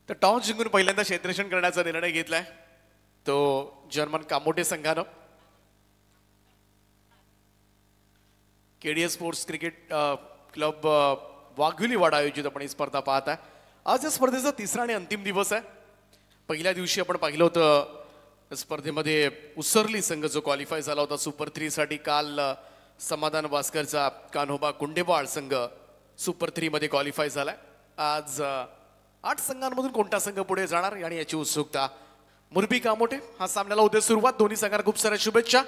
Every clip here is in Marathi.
तर टॉस जिंकून पहिल्यांदा क्षेत्ररक्षण करण्याचा निर्णय घेतलाय तो जर्मन कामोटे संघानं. केडीएस स्पोर्ट्स क्रिकेट क्लब वाघुलीवाडा आयोजित आपण ही स्पर्धा पाहत आहे. आज या स्पर्धेचा तिसरा आणि अंतिम दिवस आहे. पहिल्या दिवशी आपण पाहिलं होतं स्पर्धेमध्ये उसरली संघ जो क्वालिफाय झाला होता सुपर 3 साठी. काल समाधान भास्करचा कान्होबा कुंडेबाळ संघ सुपर 3 मध्ये क्वालिफाय झालाय. आज 8 संघांमधून कोणता संघ पुढे जाणार आणि याची उत्सुकता. मुरबी कामोटे हा सामन्याला होते सुरुवात. दोन्ही संघांना खूप साऱ्या शुभेच्छा.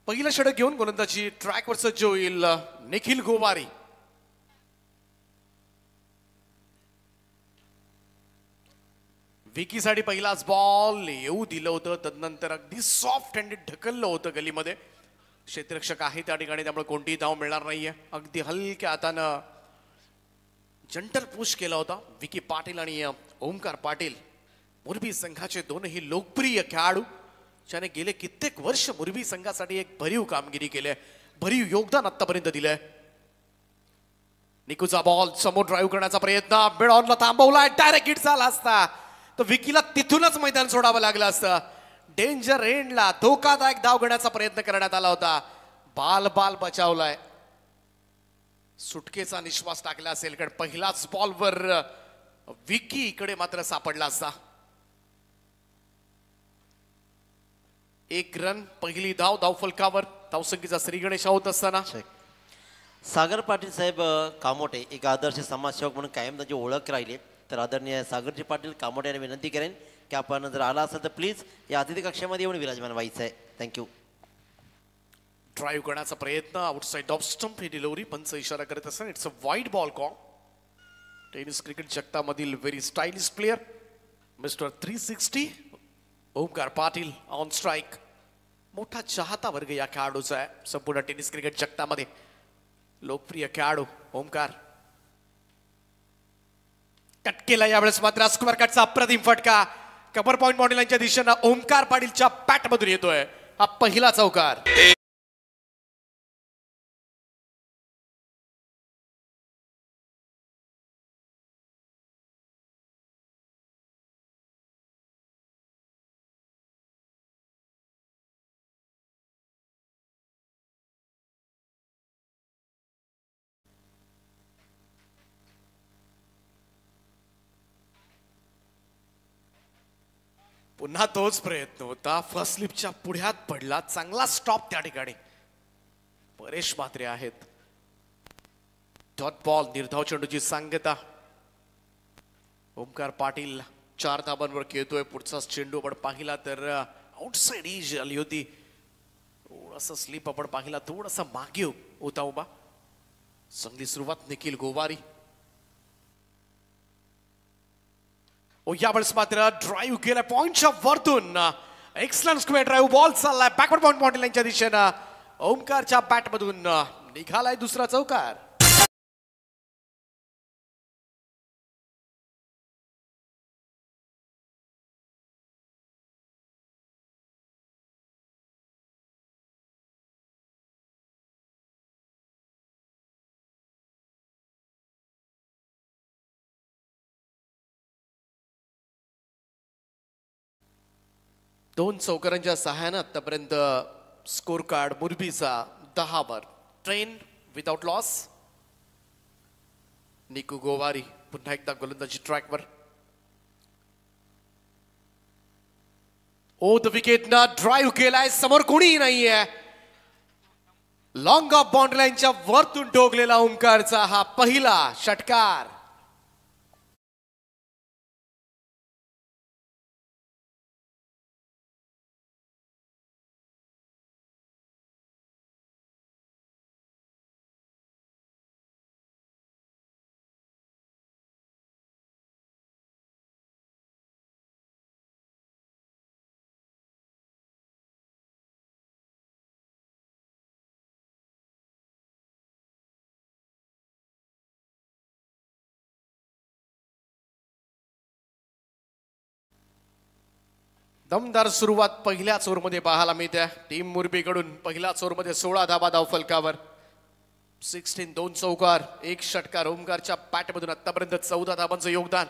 पहिलं षटक घेऊन गोलंदाजी ट्रॅकवर सज्ज होईल निखिल गोवारी. विकीसाठी पहिलाच बॉल येऊ दिलं होतं. तदनंतर अगदी सॉफ्ट हँडेड ढकललं होतं गलीमध्ये. क्षेत्ररक्षक आहे त्या ठिकाणी त्यामुळे कोणतीही धाव मिळणार नाहीये. अगदी हलक्या हातानं जंटल पुश केला होता विकी पाटील आणि ओमकार पाटील मुरबी संघाचे दोनही लोकप्रिय खेळाडू ज्याने गेले कित्येक वर्ष मुरबी संघासाठी एक भरीव कामगिरी केली आहे, भरीव योगदान आतापर्यंत दिलंय. निकूचा बॉल समोर ड्राईव्ह करण्याचा प्रयत्न मिड ऑनला थांबवला. डायरेक्ट हिट झाला असता तर विकीला तिथूनच मैदान सोडावं लागलं असतं. डेंजर एंडला धोकादायक धाव घेण्याचा प्रयत्न करण्यात आला होता. बाल बचावलाय. सुटकेचा निश्वास टाकला असेल कारण पहिलाच बॉलवर विकी इकडे मात्र सापडला असता. 1 रन पहिली धाव धावफलकावर. धावसंख्येचा श्री गणेश होत असताना सागर पाटील साहेब कामोटे एक आदर्श समाजसेवक म्हणून कायम त्याची ओळख राहिली. तर आदरणीय सागरजी पाटील कामोटे यांनी विनंती करेन की आपण जर आला असेल तर प्लीज या अतिथी कक्षामध्ये येऊन विराजमान व्हायचं आहे. थँक्यू. ड्राईव्ह करण्याचा प्रयत्न आउटसाइड ऑफ स्टंप ही डिलिव्हरी. पंच इशारा करत असताना it's a wide ball call. Tennis cricket जगतामधील very stylish player mister 360 Omkar Patil on strike. मोठा चाहता वर्ग या खेळाडूचा आहे संपूर्ण टेनिस क्रिकेट जगतामध्ये. लोकप्रिय खेळाडू ओमकार. कट केला यावेळेस मात्र स्क्वेअर कटचा अप्रतिम फटका कव्हर पॉइंट मॉडेलांच्या दिशेनं ओमकार पाटीलच्या बॅट मधून येतोय. हा पहिला चौकार. पुन्हा तोच प्रयत्न होता. फर्स्ट स्लिपच्या पुढ्यात पडला. चांगला स्टॉप त्या ठिकाणी. परेश म्हात्रे आहेत. डॉट बॉल निर्धाव चेंडूची सांगता. ओमकार पाटील 4 धाबांवर खेळतोय. पुढचा चेंडू आपण पाहिला तर आउटसाइड एज आली होती. थोडासा स्लिप आपण पाहिला. थोडासा मागे होता उभा. चांगली सुरुवात निखिल गोवारी. यावेळेस मात्र ड्राईव्ह केला पॉइंटच्या वरतून. एक्सलंट स्क्वेअर ड्राईव्ह बॉल चाललाय बॅकवर्ड पॉइंट मॉडेलांच्या दिशेनं. ओमकारच्या बॅट मधून निघालाय दुसरा चौकार. दोन चौकारांच्या सहाय्यानं आतापर्यंत स्कोर कार्ड मुरबीचा 10 वर. Ten without loss. Niku Gowari पुन्हा एकदा गोलंदाजी ट्रॅकवर. ओ द विकेट ना ड्राईव्ह केलाय. समोर कोणीही नाहीये. लॉंग ऑफ बाउंड्री लाईनच्या वरतून ठोकलेला ओमकारचा हा पहिला षटकार. दमदार सुरुवात पहिल्याच ओव्हरमध्ये पाहायला मिळते. टीम मुरबीकडून पहिल्याच ओव्हरमध्ये 16 धाबा धावफलकावर. 16 2 चौकार 1 षटकार. ओमकारच्या बॅटमधून आतापर्यंत 14 धाबांचं योगदान.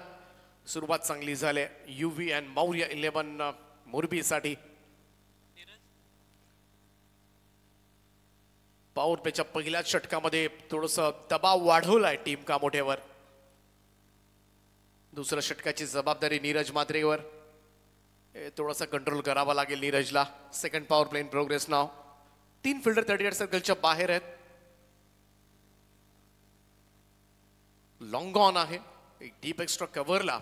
सुरुवात चांगली झाली युवी अँड मौर्य 11 मोरबीसाठी. पॉवर प्लेच्या पहिल्याच षटकामध्ये थोडस दबाव वाढवलाय टीम कामोठ्यावर. दुसऱ्या षटकाची जबाबदारी नीरज मात्रेवर. थोडासा कंट्रोल करावा लागेल नीरजला. Second power play in progress now. 3 fielder 38 सर्कलच्या बाहेर आहेत. लॉंग ऑन आहे. एक डीप एक्स्ट्रा कव्हरला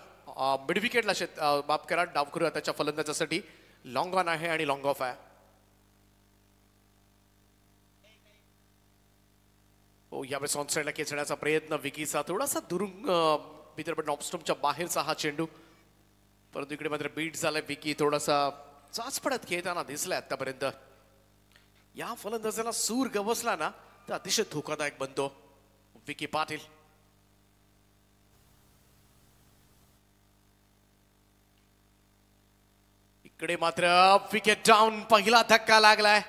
मिड विकेटला माफ करा डावखुरा त्याच्या फलंदाजासाठी लॉंग ऑन आहे आणि लॉंग ऑफ आहे. हो यावेळेस ऑन साईडला खेचण्याचा प्रयत्न विकीचा. थोडासा दुरुंग विदर्भ ऑफस्टम्पच्या बाहेरचा हा चेंडू. परंतु इकडे मात्र बीट झालाय. विकी थोडासा चाचपडत खेळताना दिसलाय आतापर्यंत. या फलंदाजाला सूर गवसला ना तर अतिशय धोकादायक बनतो विकी पाटील. इकडे मात्र विकेट डाऊन. पहिला धक्का लागलाय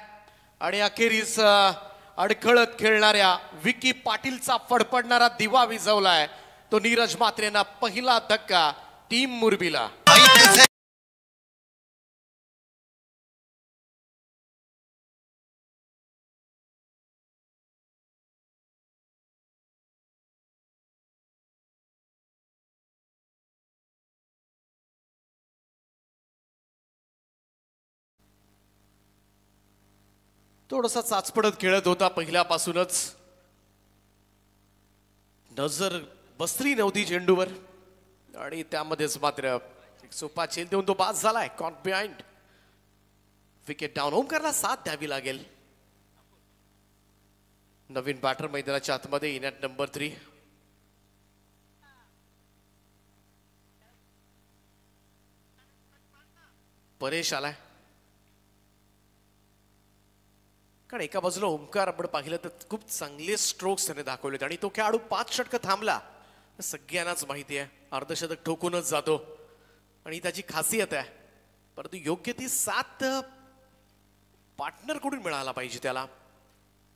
आणि अखेरीस अडखळत खेळणाऱ्या विकी पाटीलचा फडफडणारा दिवा विझवलाय तो नीरज मात्रेंना. पहिला धक्का टीम मोरबीला. थोडासा चाचपडत खेळत होता पहिल्यापासूनच. नजर बसली नव्हती चेंडूवर आणि त्यामध्येच मात्र एक सोपा चेल देऊन तो बाद झालाय. Caught behind. Wicket down. ओमकारला साथ द्यावी लागेल. नवीन बॅटर मैदानाच्या आतमध्ये इन ॲट नंबर 3. परेश आलाय. कारण एका बाजूला ओमकार आपण पाहिलं तर खूप चांगले स्ट्रोक्स त्याने दाखवलेत आणि तो खेळाडू 5 षटकं थांबला. सगळ्यांनाच माहिती आहे अर्धशतक ठोकूनच जातो आणि त्याची खासियत आहे. परंतु योग्य ती साथ पार्टनर कडून मिळाला पाहिजे त्याला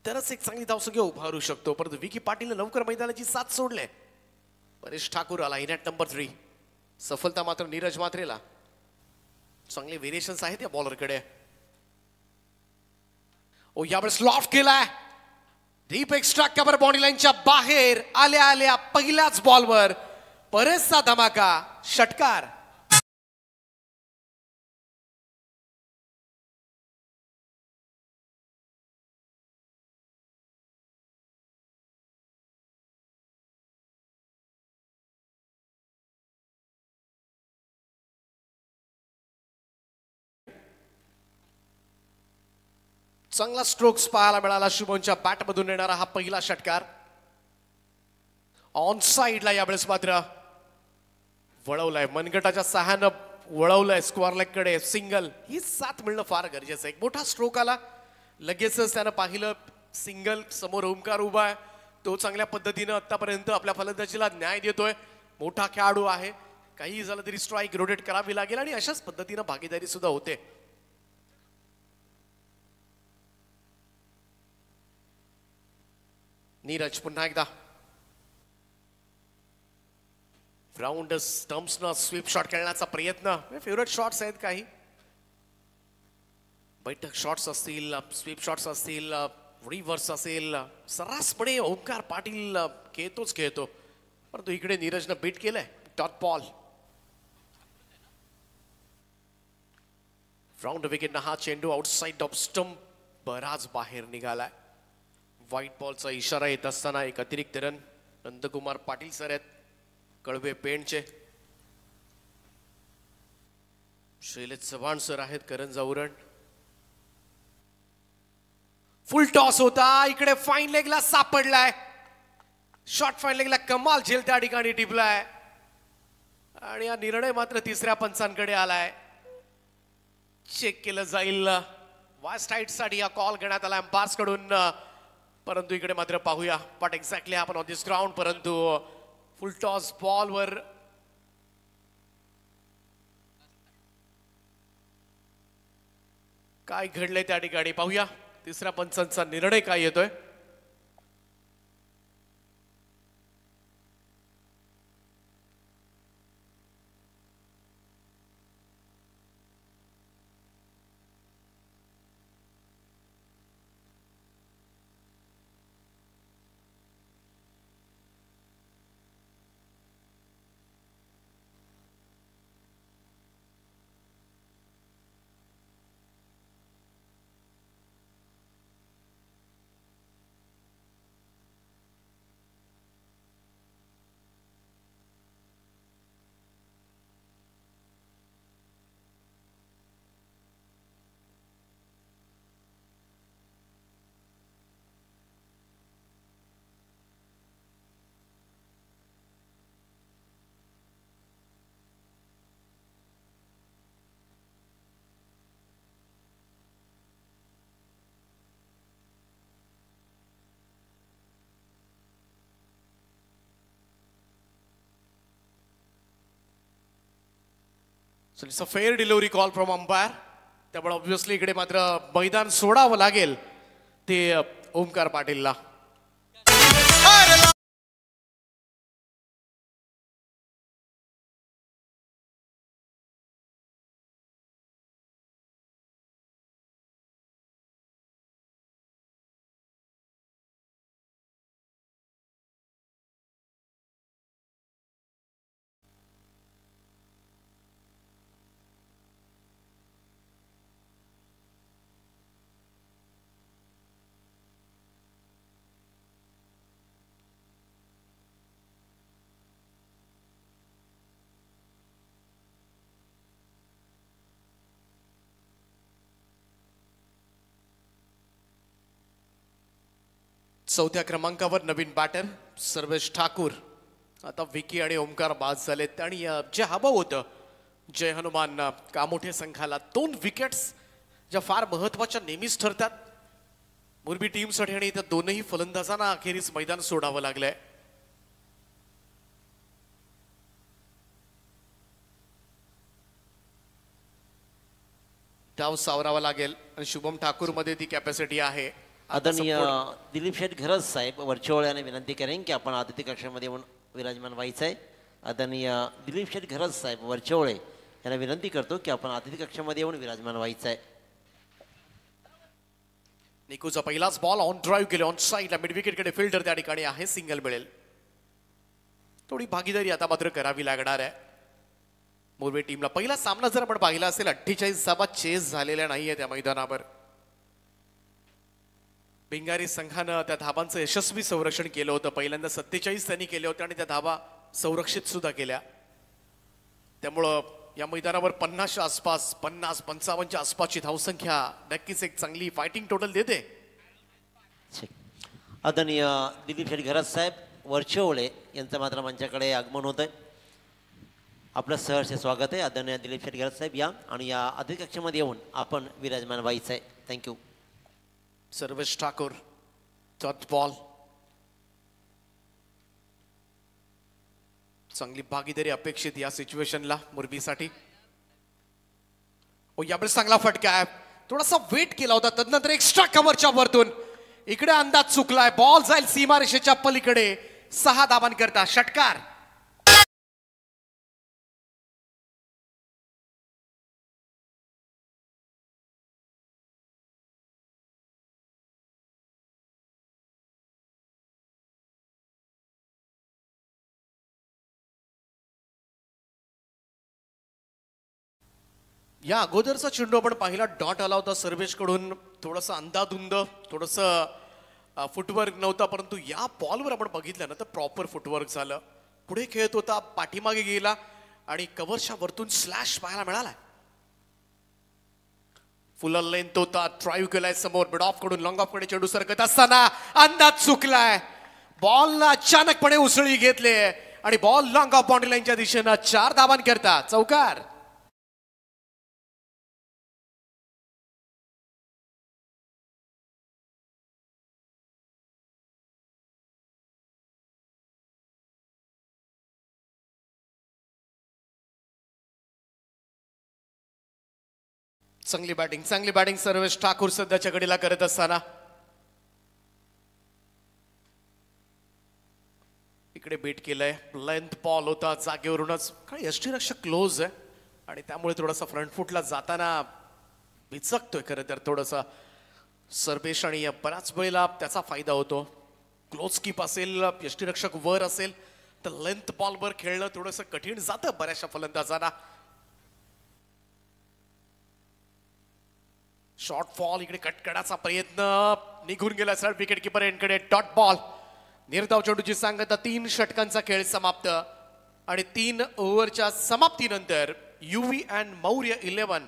तरच एक चांगली धावसंख्या उभारू शकतो. परंतु विकी पाटीलने लवकर मैदानाची साथ सोडले. परेश ठाकूर आला इन ॲट नंबर 3. सफलता मात्र नीरज मात्रेला. चांगले व्हेरिएशन्स आहेत या बॉलरकडे. ओ यावेळेस लॉफ्ट केलाय. डीप एक्स्ट्रा कव्हर बॉडी लाईनच्या बाहेर आल्या आल्या पहिल्याच बॉलवर परेशचा धमाका. षटकार. चांगला स्ट्रोक्स पाहायला मिळाला शुभमच्या बॅट मधून येणारा हा पहिला षटकार. ऑन साइडला यावेळेस मात्र वळवलाय. मनगटाच्या सहाय्यानं वळवलंय स्क्वेअर लेग कडे. सिंगल. ही साथ मिळणं फार गरजेचं आहे. एक मोठा स्ट्रोक आला लगेचच त्यानं पाहिलं सिंगल. समोर ओमकार उभा आहे. तो चांगल्या पद्धतीनं आतापर्यंत आपल्या फलंदाजीला न्याय देतोय. मोठा खेळाडू आहे. काही झालं तरी स्ट्राईक रोटेट करावी लागेल आणि अशाच पद्धतीनं भागीदारी सुद्धा होते. नीरज पुन्हा एकदा राऊंड स्टम्प्सनं स्वीप शॉट खेळण्याचा प्रयत्न. फेवरेट शॉट्स आहेत काही. बैठक शॉट्स असतील, स्वीप शॉट्स असतील, रिव्हर्स असेल, सर्रासपणे ओंकार पाटील खेळतो. परंतु इकडे नीरजनं बीट केलंय. Dot ball. राऊंड विकेटनं हा चेंडू आउटसाइड ऑफ स्टंप बराच बाहेर निघालाय. व्हाईट बॉलचा इशारा येत असताना एक अतिरिक्त रन नंदकुमार पाटील सर आहेत कळवे पेंडचे. शैलेश चव्हाण सर आहेत करंजा उरण. फुल टॉस होता. इकडे फाईन लेगला सापडलाय. शॉर्ट फाईन लेगला कमाल झेल त्या ठिकाणी टिपलाय आणि हा निर्णय मात्र तिसऱ्या पंचांकडे आलाय. चेक केलं जाईल. वास्ट हाईट साठी हा कॉल घेण्यात आला अंपायर्स कडून. परंतु इकडे मात्र पाहूया what exactly happen on this ground. परंतु फुल टॉस बॉलवर काय घडलंय त्या ठिकाणी पाहूया. तिसऱ्या पंचांचा निर्णय काय येतोय. So it's a fair delivery call from umpire. त्यामुळे ऑब्व्हियसली इकडे मात्र मैदान सोडावं लागेल ते ओमकार पाटीलला. चौथ्या क्रमांकावर नवीन बॅटर सर्वेश ठाकूर. आता विकी आणि ओमकार बाद झालेत आणि जे हवं होतं जय हनुमान कामोठे संघाला 2 विकेट्स ज्या फार महत्वाच्या नेहमीच ठरतात मुरबी टीमसाठी आणि त्या दोनही फलंदाजांना अखेरीस मैदान सोडावं लागलंय. डाव सावरावा लागेल आणि शुभम ठाकूर मध्ये ती कॅपॅसिटी आहे. आदरणीय दिलीप शेठ घरज साहेब वर्चुअल याने विनंती करेन की आपण अतिथी कक्षामध्ये येऊन विराजमान व्हायचं आहे. आदरणीय दिलीप शेठ घरज साहेब वर्चुअल यांना विनंती करतो की आपण अतिथी कक्षामध्ये येऊन विराजमान व्हायचं आहे. निकूचा पहिलाच बॉल ऑन ड्राईव्ह केले ऑन साईडला मिड विकेटकडे फिल्डर त्या ठिकाणी आहे. सिंगल मिळेल. थोडी भागीदारी आता मात्र करावी लागणार आहे मुरबी टीमला. पहिला सामना जर आपण पाहिला असेल 48 धावा चेस झालेल्या नाहीये त्या मैदानावर. भिंगारी संघानं त्या धाबांचं यशस्वी संरक्षण केलं होतं. पहिल्यांदा 47 त्यांनी केले होते आणि त्या धाबा संरक्षित सुद्धा केल्या. त्यामुळं या मैदानावर 50च्या आसपास 50-55च्या आसपासची धावसंख्या नक्कीच एक चांगली फायटिंग टोटल देते. आदरणीय दिलीप शेठ घरज साहेब वर्चवळे यांचं मात्र मंचाकडे आगमन होत आहे. आपलं सहर्ष स्वागत आहे. आदरणीय दिलीप शेठ घरज साहेब या आणि या अतिथी कक्षामध्ये येऊन आपण विराजमान व्हायचं आहे. Thank you. Sarvesh Thakur dot ball. चांगली भागीदारी अपेक्षित या सिच्युएशनला मुरबीसाठी. यावेळेस चांगला फटका आहे. थोडासा वेट केला होता तदनंतर एक्स्ट्रा कव्हरच्या वरतून इकडे अंदाज चुकलाय. बॉल जाईल सीमारेषेच्या पलीकडे. 6 धावांकरता षटकार. या अगोदरचा चेंडू आपण पाहिला डॉट आला होता सर्वेशकडून. थोडासा अंदाधुंद थोडंसं फुटवर्क नव्हता परंतु या बॉलवर आपण बघितलं ना तर प्रॉपर फुटवर्क झालं. पुढे खेळत होता पाठीमागे गेला आणि कव्हरच्या वरतून स्लॅश पाहायला मिळाला. फुल लेंथ होता. ड्राईव्ह केलाय समोर मिड ऑफ कडून लॉंग ऑफ कडे चेंडू सरकत असताना अंदाज चुकलाय. बॉलला अचानकपणे उसळी घेतले आणि बॉल लॉंग ऑफ बाउंड्री लाईनच्या दिशेनं 4 धावांकरता चौकार. चांगली बॅटिंग सर्वेश ठाकूर सध्याच्या घडीला करत असताना इकडे बेट केलंय. लेंथ बॉल होता जागेवरूनच. कारण यष्टीरक्षक क्लोज आहे आणि त्यामुळे थोडासा फ्रंट फुटला जाताना बिचकतोय खरं तर थोडासा सर्वेश आणि बऱ्याच वेळेला त्याचा फायदा होतो. क्लोज कीप असेल यष्टीरक्षक वर असेल तर लेंथ बॉलवर खेळणं थोडंसं कठीण जातं बऱ्याचशा फलंदाजांना. शॉर्ट फॉल इकडे कटकडाचा प्रयत्न निघून गेला सर विकेट किपर यांकडे. Dot ball. निर्धाव चेंडूची सांगता 3 षटकांचा खेळ समाप्त आणि 3 ओव्हरच्या समाप्तीनंतर युवी अँड मौर्य 11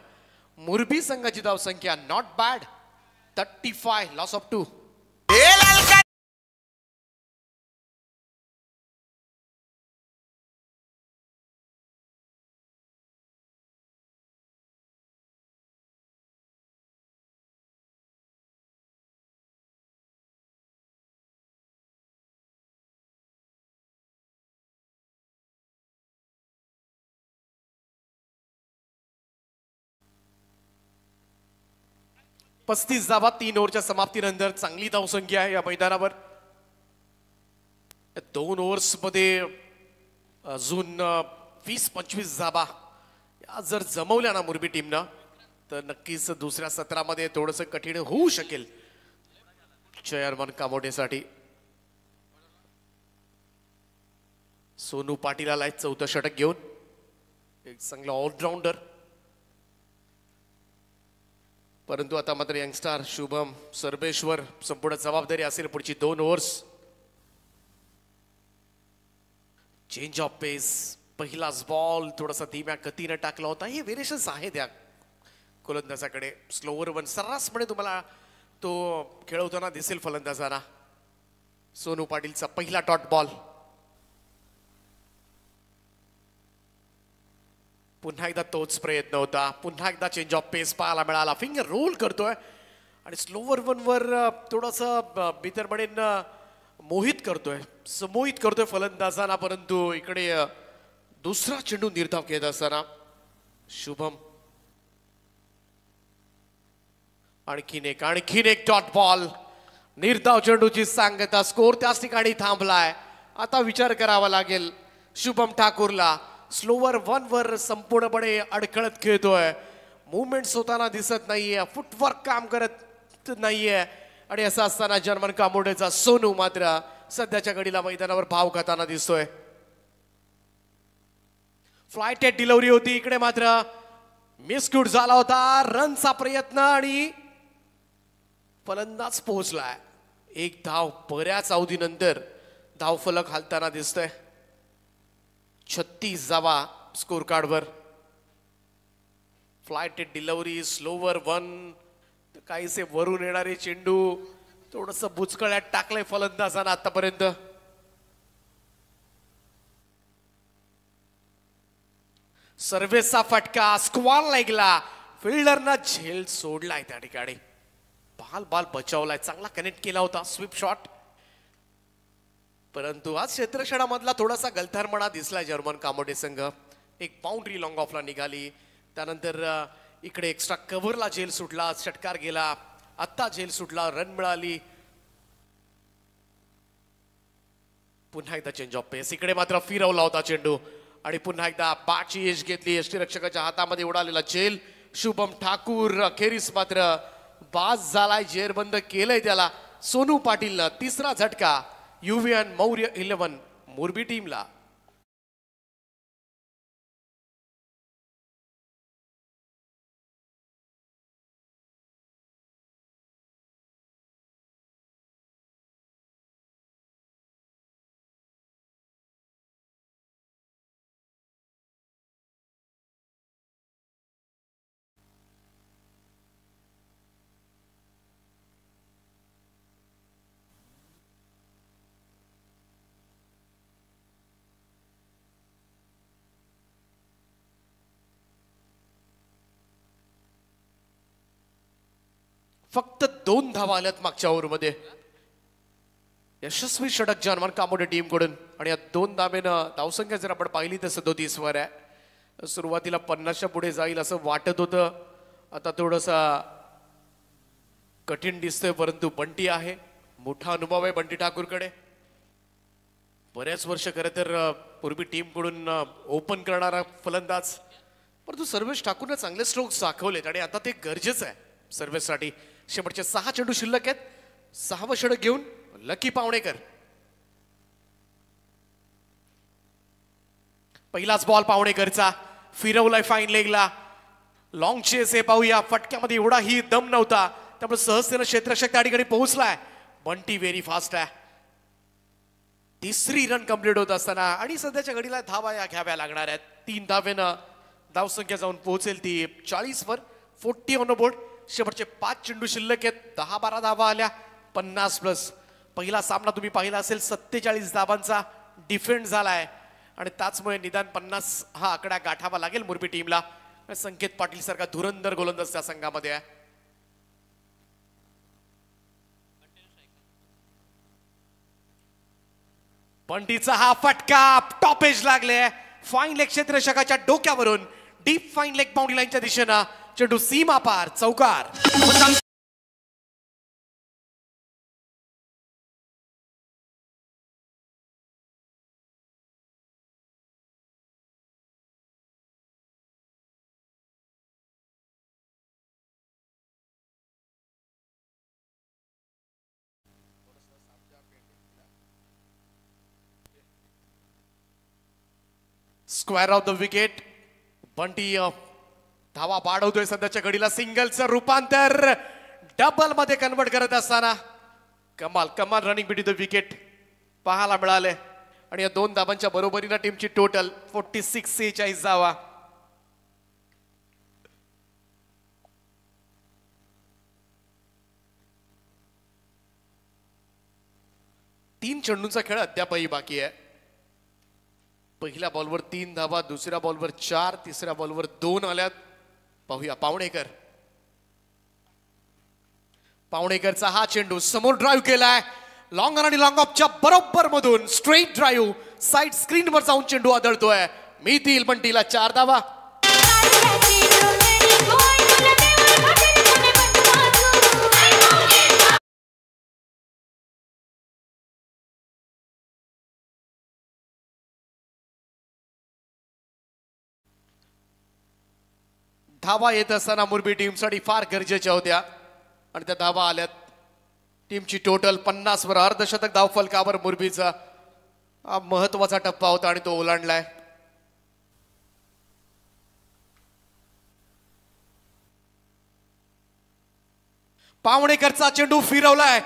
मुरबी संघाची धावसंख्या नॉट बॅड 35 लॉस ऑफ 2. 35 धावा 3 ओव्हरच्या समाप्तीनंतर चांगली धावसंख्या आहे या मैदानावर. 2 ओव्हर्स मध्ये अजून 20-25 धावा या जर जमवल्या ना मुरबी टीमनं तर नक्कीच दुसऱ्या सत्रामध्ये थोडंसं कठीण होऊ शकेल चेअरमन कामोटेसाठी. सोनू पाटील आलाय 4थं षटक घेऊन, एक चांगला ऑलराऊंडर. परंतु आता मात्र यंगस्टार शुभम सर्वेश्वर संपूर्ण जबाबदारी असेल पुढची 2 ओव्हर्स. चेंज ऑफ पेस, पहिलाच बॉल थोडासा धीम्या गतीने टाकला होता. हे व्हेरिएशन्स आहेत या गोलंदाजाकडे. स्लोवर वन सर्रासपणे तुम्हाला तो खेळवताना दिसेल फलंदाजांना. सोनू पाटीलचा पहिला डॉट बॉल. पुन्हा एकदा तोच प्रयत्न होता. पुन्हा एकदा चेंज ऑफ पेस पाहायला मिळाला. फिंगर रोल करतोय आणि स्लोवर वन वर थोडंसं बितर म्हणेन मोहित करतोय, समोहित करतोय फलंदाजांना. परंतु इकडे दुसरा चेंडू निर्धाव घेत असताना शुभम आणखीन एक डॉट बॉल. निर्धाव चेंडूची सांगता. स्कोर त्याच ठिकाणी थांबलाय. आता विचार करावा लागेल शुभम ठाकूरला. स्लोवर वन वर संपूर्णपणे अडखळत खेळतोय. मुवमेंट्स होताना दिसत नाहीये, फुटवर्क काम करत नाहीये. आणि असं असताना जर्मन कामोडेचा सोनू मात्र सध्याच्या घडीला मैदानावर भाव खाताना दिसतोय. फ्लायटेड डिलिव्हरी होती, इकडे मात्र मिसक्यूट झाला होता. रनचा प्रयत्न आणि फलंदाज पोहोचलाय. एक धाव बऱ्याच अवधीनंतर धावफलक हालताना दिसतोय. 36 धावा स्कोर कार्डवर. फ्लायटेड डिलिव्हरी, स्लोवर वन, काहीसे वरून येणारे चेंडू थोडस बुचकळ्यात टाकलंय फलंदाजांना आतापर्यंत. सर्वेचा फटका स्क्वॉल लागला. फिल्डरनं झेल सोडलाय त्या ठिकाणी. बाल बचावलाय. चांगला कनेक्ट केला होता स्वीप शॉट. परंतु आज क्षेत्रक्षणामधला थोडासा गलथानपणा दिसलाय जर्मन कामोटे संघ. एक बाउंड्री लॉंग ऑफला निघाली. त्यानंतर इकडे एक्स्ट्रा कव्हरला झेल सुटला, षटकार गेला. आत्ता झेल सुटला, रन मिळाली. पुन्हा एकदा चेंज ऑफ पेस. इकडे मात्र फिरवला होता चेंडू आणि पुन्हा एकदा बॅटची एज घेतली. यष्टीरक्षकाच्या हातामध्ये उडालेला झेल. शुभम ठाकूर अखेरीस मात्र बाज झालाय. जेरबंद केलंय त्याला सोनू पाटीलनं. तिसरा झटका युव्हीएन मौर्य 11 मोरबी टीमला. फक्त 2 धावा आल्यात मागच्या ओव्हरमध्ये. यशस्वी षटक जर्मन कामोटे टीम कडून. आणि या 2 धावेनं धावसंख्या जर आपण पाहिली तर 37 वर आहे. सुरुवातीला 50च्या पुढे जाईल असं वाटत होतं. आता थोडंसा कठीण दिसतंय. परंतु बंटी आहे, मोठा अनुभव आहे बंटी ठाकूरकडे. बऱ्याच वर्ष खरं तर पूर्वी टीम कडून ओपन करणारा फलंदाज. परंतु सर्वेश ठाकूरने चांगले स्ट्रोक्स दाखवलेत आणि आता ते गरजेचं आहे सर्वेसाठी. शेवटचे 6 चेंडू शिल्लक आहेत. 6वं षटक घेऊन लकी पावणेकर. पहिलाच बॉल पावणेकरचा. फिरवलाय फाईन लेगला. लॉंग चेस आहे. पाहूया फटक्यामध्ये एवढाही दम नव्हता, त्यामुळे सहजतेनं क्षेत्ररक्षक त्या ठिकाणी पोहोचलाय. बंटी व्हेरी फास्ट आहे. 3री रन कंप्लीट होत असताना आणि सध्याच्या घडीला धावा या घ्याव्या लागणार आहेत. 3 धावेनं धावसंख्या जाऊन पोहोचेल ती 40 वर. 40 ऑन द बोर्ड. शेवटचे 5 चेंडू शिल्लक आहेत. 10-12 धावा आल्या, 50+. पहिला सामना तुम्ही पाहिला असेल 47 धावांचा डिफेंड झालाय आणि त्याचमुळे निदान 50 हा आकडा गाठावा लागेल मुरबी टीमला. संकेत पाटील सारखा धुरंधर गोलंदाज त्या संघामध्ये आहे. बंटीचा हा फटका टॉप एज लागले. फाईन लेग क्षेत्ररक्षकाच्या डोक्यावरून डीप फाईन लेग बाउंड्री लाईनच्या दिशेनं चेंडू सीमा पार चौकार. Square of the wicket. Bunty धावा वाढवतोय सध्याच्या घडीला. सिंगलचं रूपांतर डबल मध्ये कन्वर्ट करत असताना कमाल कमाल रनिंग बिटवीन द विकेट पाहायला मिळाले. आणि या 2 धाबांच्या बरोबरीनं टीमची टोटल 46 धावा. तीन चेंडूंचा खेळ अद्यापही बाकी आहे. पहिल्या बॉलवर 3 धावा, दुसऱ्या बॉलवर 4, तिसऱ्या बॉलवर 2 आल्यात. पाहूया पावणेकरचा हा चेंडू समोर ड्राईव्ह केलाय. लॉंग आणि लॉंग ऑफच्या बरोबर मधून स्ट्रेट ड्राईव्ह साइड स्क्रीनवर जाऊन चेंडू आदळतोय. मिळतील बंटीला 4 धावा. धावा येत असताना मुरबी टीमसाठी फार गरजेच्या होत्या आणि त्या धावा आल्यात. टीमची टोटल 50 वर अर्धशतक धावफलकावर मुरबीचा हा महत्वाचा टप्पा होता आणि तो ओलांडलाय. पावणेकरचा चेंडू फिरवलाय.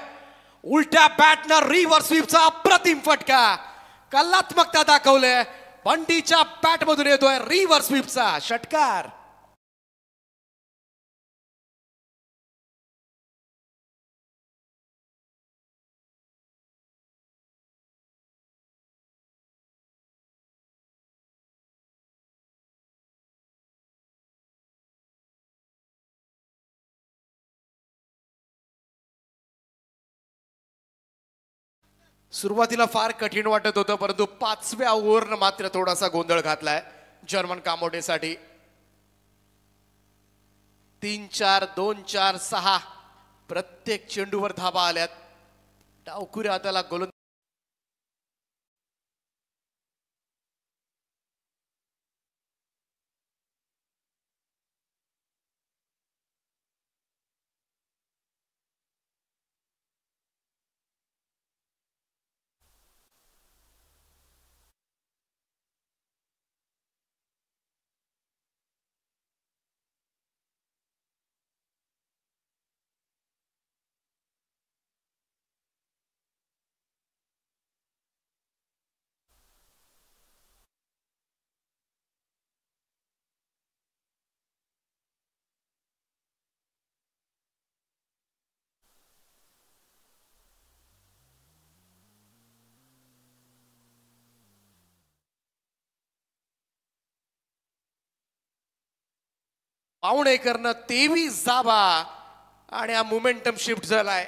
उलट्या बॅटनं रिव्हर्स स्वीपचा अप्रतिम फटका. कलात्मकता दाखवले. बंटीच्या बॅटमधून येतोय रिव्हर्स स्वीपचा षटकार. सुरुवातीला फार कठीण वाटत होतं, परंतु 5व्या ओव्हरनं मात्र थोडासा गोंधळ घातलाय जर्मन कामोटेसाठी. 3-4, 2-4, 6 प्रत्येक चेंडूवर धाबा आल्यात. डावखुऱ्या हाताला गोलंदाज पावणेकरनं 23 धाबा आणि हा मोमेंटम शिफ्ट झालाय.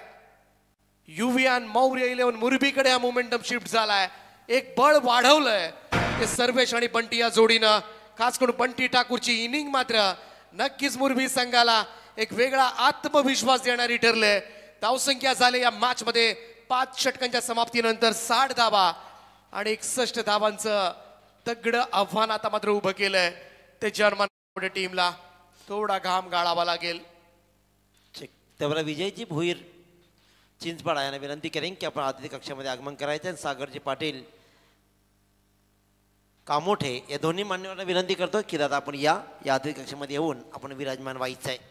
युवियान मौर्य 11 मुरबीकडे हा मोमेंटम शिफ्ट झालाय. एक बळ वाढवलंय ते सर्वेश आणि बंटी या जोडीनं. खास करून बंटी ठाकूरची इनिंग मात्र नक्कीच मुरबी संघाला एक वेगळा आत्मविश्वास देणारी ठरले. धावसंख्या झाले या मॅच मध्ये 5 षटकांच्या समाप्तीनंतर 60 धाबा आणि 61 धावांचं तगडं आव्हान आता मात्र उभं केलंय. ते जर्मन टीमला थोडा घाम गाळावा लागेल. त्यावेळेला विजयजी भोईर चिंचपाडा यांना विनंती करेन की आपण अतिथी कक्षामध्ये आगमन करायचं आणि सागरजी पाटील कामोठे या दोन्ही मान्यवरांना विनंती करतो की दादा आपण या अतिथी कक्षामध्ये येऊन आपण विराजमान व्हायचं आहे.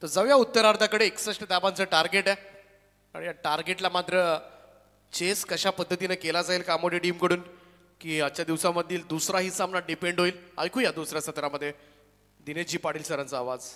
तर जाऊया उत्तरार्धाकडे. 61 धाबांचं टार्गेट आहे आणि या टार्गेटला मात्र चेस कशा पद्धतीने केला जाईल कामोडे टीमकडून की आजच्या दिवसामधील दुसराही सामना डिपेंड होईल. ऐकूया दुसऱ्या सत्रामध्ये दिनेशजी पाटील सरांचा आवाज.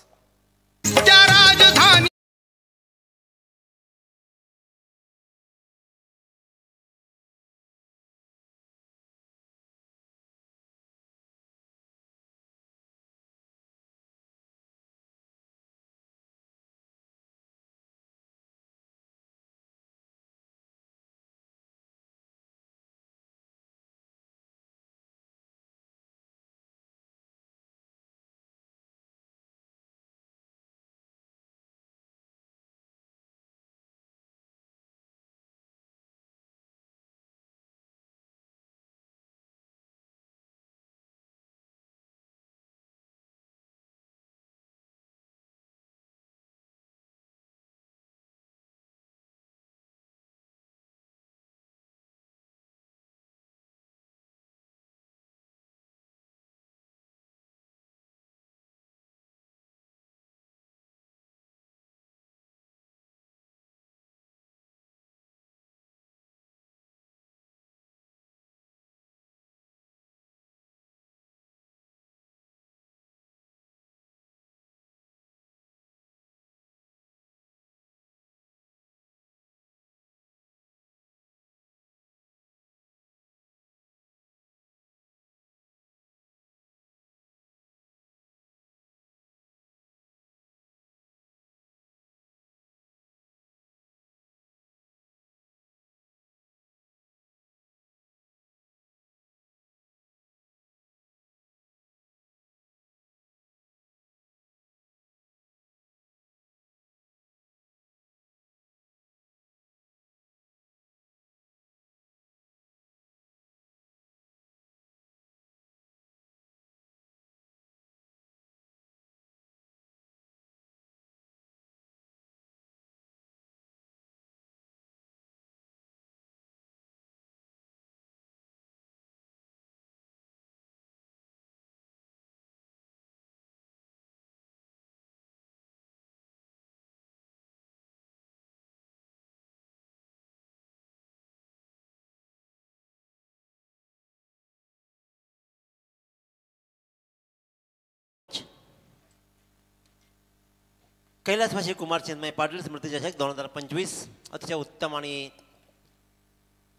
कैलासवासी कुमार चिन्मय पाटील स्मृती चषक 2025 अतिशय उत्तम आणि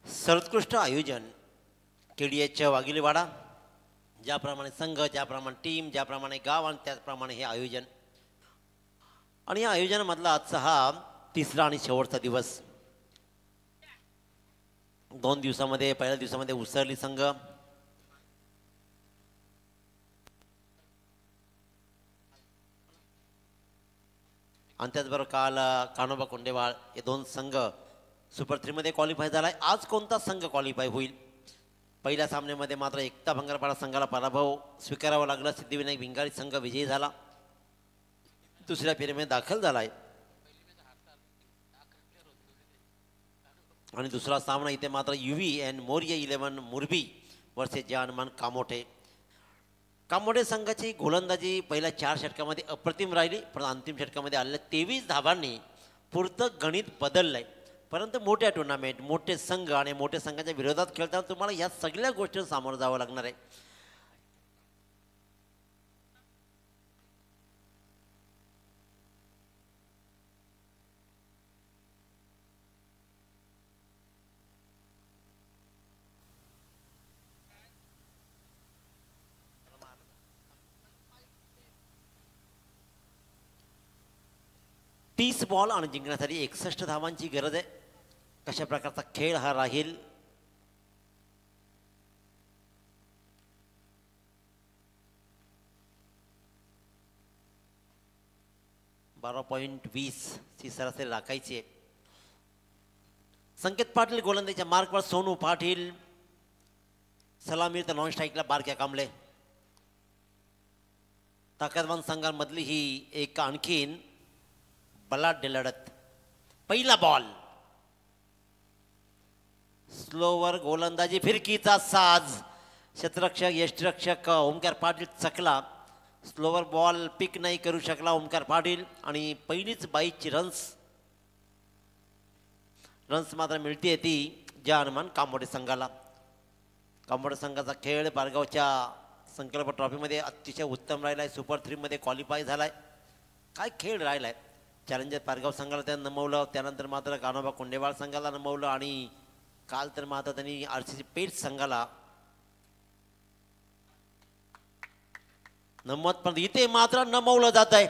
सर्वोत्कृष्ट आयोजन KDH वाघिलीवाडा. ज्याप्रमाणे संघ, ज्याप्रमाणे टीम, ज्याप्रमाणे गाव आणि त्याचप्रमाणे हे आयोजन. आणि या आयोजनामधला आजचा हा तिसरा आणि शेवटचा दिवस. 2 दिवसामध्ये पहिल्या दिवसामध्ये उसरली संघ, आणि त्याचबरोबर काल कान्होबा कोंडेवाळ हे 2 संघ सुपर 3 मध्ये क्वालिफाय झालाय. आज कोणता संघ क्वालिफाय होईल? पहिल्या सामन्यामध्ये मात्र एकता भंगारपाडा संघाला पराभव स्वीकारावा लागला. सिद्धिविनायक भिंगारी संघ विजयी झाला, दुसऱ्या फेरीमध्ये दाखल झालाय. आणि दुसरा सामना इथे मात्र UV and Moriya 11 Murbi versus Janman Kamothe. Kamothe संघाची गोलंदाजी पहिल्या 4 षटकामध्ये अप्रतिम राहिली, पण अंतिम षटकामध्ये आलेल्या 23 धावांनी पुरतं गणित बदललंय. परंतु मोठ्या टुर्नामेंट, मोठे संघ आणि मोठ्या संघाच्या विरोधात खेळताना तुम्हाला या सगळ्या गोष्टींना सामोरं जावं लागणार आहे. तीस बॉल आणि जिंकण्यासाठी 61 धावांची गरज आहे. कशा प्रकारचा खेळ हा राहील? .20 ची सरासरी राखायची आहे. संकेत पाटील गोलंदाजीच्या मार्कवर, सोनू पाटील सलामी तर नॉन स्ट्राईकला बारक्या कांबळे. ताकदवान संघांमधली ही एक आणखीन बलाढ्य लढत. पहिला बॉल, स्लोवर गोलंदाजी, फिरकीचा साज. क्षेत्ररक्षक यष्टिरक्षक ओमकार पाटील चकला. स्लोवर बॉल पिक नाही करू शकला ओमकार पाटील आणि पहिलीच 22ची रन्स मात्र मिळते ती जानमान कामोठे संघाला. कामोठे संघाचा खेळ बारगावच्या संकल्प ट्रॉफीमध्ये अतिशय उत्तम राहिला आहे. सुपर 3 मध्ये क्वालिफाय झालाय. काय खेळ राहिलाय. चॅलेंजर पारगाव संघाला त्यानं नमवलं, त्यानंतर मात्र कान्होबा कोंडेवाळ संघाला नमवलं आणि काल तर मात्र त्यांनी RCC पेठ संघाला नमवत, पण इथे मात्र नमवलं जात आहे.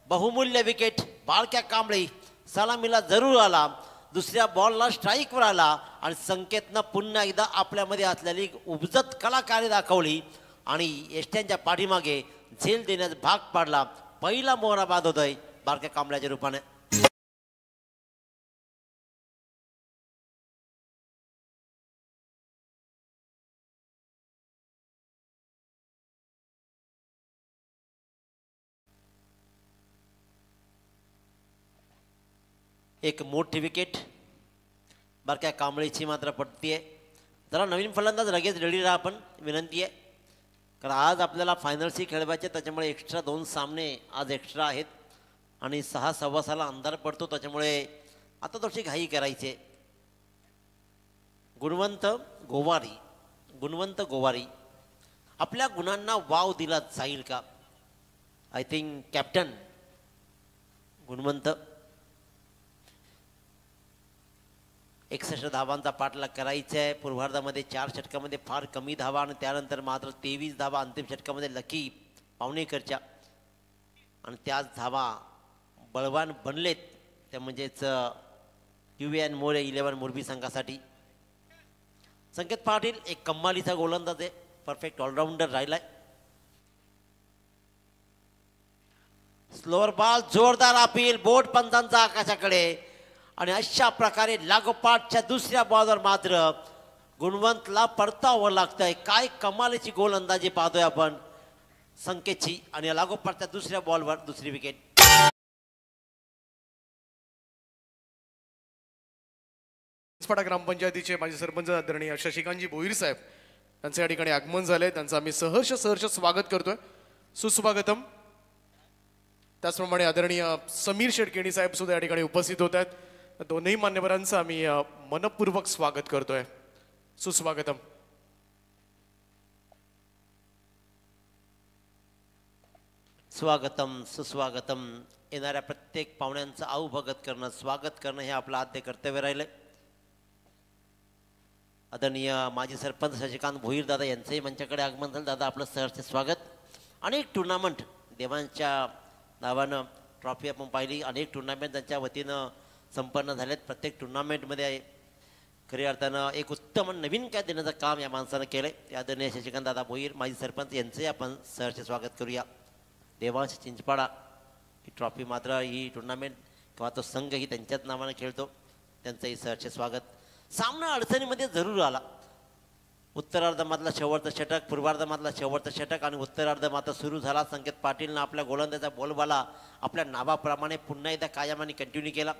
बहुमूल्य विकेट. बाळक्या कांबळे सलामीला जरूर आला, दुसऱ्या बॉलला स्ट्राईकवर आला आणि संकेतनं पुन्हा एकदा आपल्यामध्ये असलेली उपजत कलाकारी दाखवली आणि यष्ट्यांच्या पाठीमागे झेल देण्यास भाग पाडला. पहिला मोहरा बाद होतोय बारक्या कांबळ्याच्या रूपाने. एक मोठी विकेट बारक्या कांबळेची मात्र पडतीये. जरा नवीन फलंदाज लगेच रेडी राहा, पण विनंती आहे, कारण आज आपल्याला फायनल्सही खेळवायचे, त्याच्यामुळे एक्स्ट्रा 2 सामने आज एक्स्ट्रा आहेत आणि 6:15 अंधार पडतो, त्याच्यामुळे आता थोडीशी घाई करायची. गुणवंत गोवारी आपल्या गुणांना वाव दिला जाईल का? आय थिंक कॅप्टन गुणवंत 61 धावांचा पाठलाग करायचा आहे. पूर्वार्धामध्ये 4 षटकामध्ये फार कमी धावा आणि त्यानंतर मात्र 23 धावा अंतिम षटकामध्ये लकी पावणेकरच्या, आणि त्याच धावा बळवान बनलेत त्या म्हणजेच UV अँड मोरे 11 मुरबी संघासाठी. संकेत पाटील एक कम्मालीचा गोलंदाज आहे, परफेक्ट ऑलराऊंडर राहिलाय. स्लोअर बॉल, जोरदार अपील, बोट पंचांचा आकाशाकडे आणि अशा प्रकारे लागोपाठच्या दुसऱ्या बॉलवर मात्र गुणवंतला परतावं लागतंय. काय कमालीची गोलंदाजी पाहतोय आपण संकेतची, आणि लागोपाठच्या दुसऱ्या बॉलवर दुसरी विकेट. पाडा ग्रामपंचायतीचे माजी सरपंच आदरणीय शशिकांतजी भोईर साहेब यांचे या ठिकाणी आगमन झाले. त्यांचं आम्ही सहर्ष स्वागत करतोय. सुस्वागतम. त्याचप्रमाणे आदरणीय समीर शेटकेणी साहेब सुद्धा या ठिकाणी उपस्थित होत आहेत. दोन्ही मान्यवरांचं आम्ही मनपूर्वक स्वागत करतोय. सुस्वागतम. स्वागतम सुस्वागतम. येणाऱ्या प्रत्येक पाहुण्यांचं अवभगत करणं, स्वागत करणं हे आपलं आद्य कर्तव्य राहिलंय. आदरणीय माजी सरपंच शशिकांत भोईर दादा यांचंही मंचाकडे आगमन झालं. दादा आपलं सहर्ष स्वागत. अनेक टुर्नामेंट देवांच्या नावानं ट्रॉफी आपण पाहिली, अनेक टुर्नामेंट त्यांच्या वतीनं संपन्न झालेत. प्रत्येक टुर्नामेंटमध्ये खऱ्या अर्थानं एक उत्तम नवीन काय देण्याचं काम या माणसानं केलंय. त्या आदरणीय शशिकांत दादा भोईर माजी सरपंच यांचंही आपण सहर्ष स्वागत करूया. देवांश चिंचपाडा ही ट्रॉफी मात्र ही टुर्नामेंट किंवा तो संघ ही त्यांच्याच नावानं खेळतो, त्यांचंही सहर्ष स्वागत. सामना अडचणीमध्ये जरूर आला. उत्तरार्धामधला शेवटचा षटक, पूर्वार्धामधला शेवटचा षटक आणि उत्तरार्ध मात्र सुरू झाला. संकेत पाटीलनं आपल्या गोलंदाजा बॉलबाला आपल्या नावाप्रमाणे पुन्हा एकदा कायमाने कंटिन्यू केला.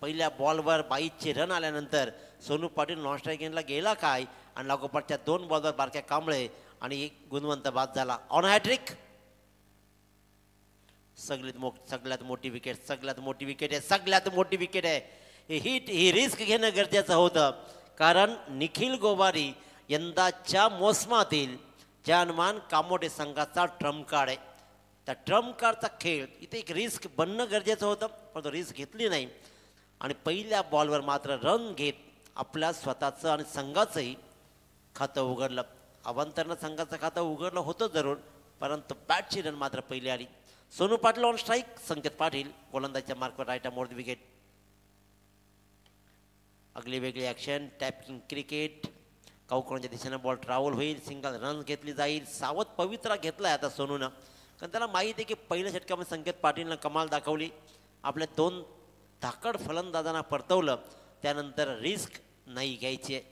पहिल्या बॉलवर 22चे रन आल्यानंतर सोनू पाटील नॉन स्ट्रायकिंगला गेला काय आणि लागोपाठच्या 2 बॉलवर बारक्या कांबळे आणि एक गुणवंत बाद झाला. On hattrick. सगळ्यात मोठी विकेट, सगळ्यात मोठी विकेट आहे, सगळ्यात मोठी विकेट आहे. ही रिस्क घेणं गरजेचं होतं, कारण निखिल गोवारी यंदाच्या मोसमातील जानमान कामोटे संघाचा ट्रम्प कार्ड आहे. त्या ट्रम्प कार्डचा खेळ इथे एक रिस्क बनणं गरजेचं होतं, पण तो रिस्क घेतली नाही आणि पहिल्या बॉलवर मात्र रन घेत आपल्या स्वतःचं आणि संघाचंही खातं उघडलं. अवांतरनं संघाचं खातं उघडलं होतं जरूर, परंतु बॅटची रन मात्र पहिली आली. सोनू पाटील ऑन स्ट्राईक, संकेत पाटील गोलंदाजच्या मार्कवर राईट मोर द विकेट. अगली वेगळी ॲक्शन, टॅपिंग क्रिकेट. काऊकोणच्या दिशेनं बॉल ट्रॅव्हल होईल, सिंगल रन घेतली जाईल. सावध पवित्रा घेतला आहे आता सोनूनं, कारण त्याला माहिती आहे की पहिल्या षटकामध्ये संकेत पाटीलनं कमाल दाखवली, आपल्या 2 धाकड फलंदाजांना परतवलं, त्यानंतर रिस्क नाही घ्यायची आहे.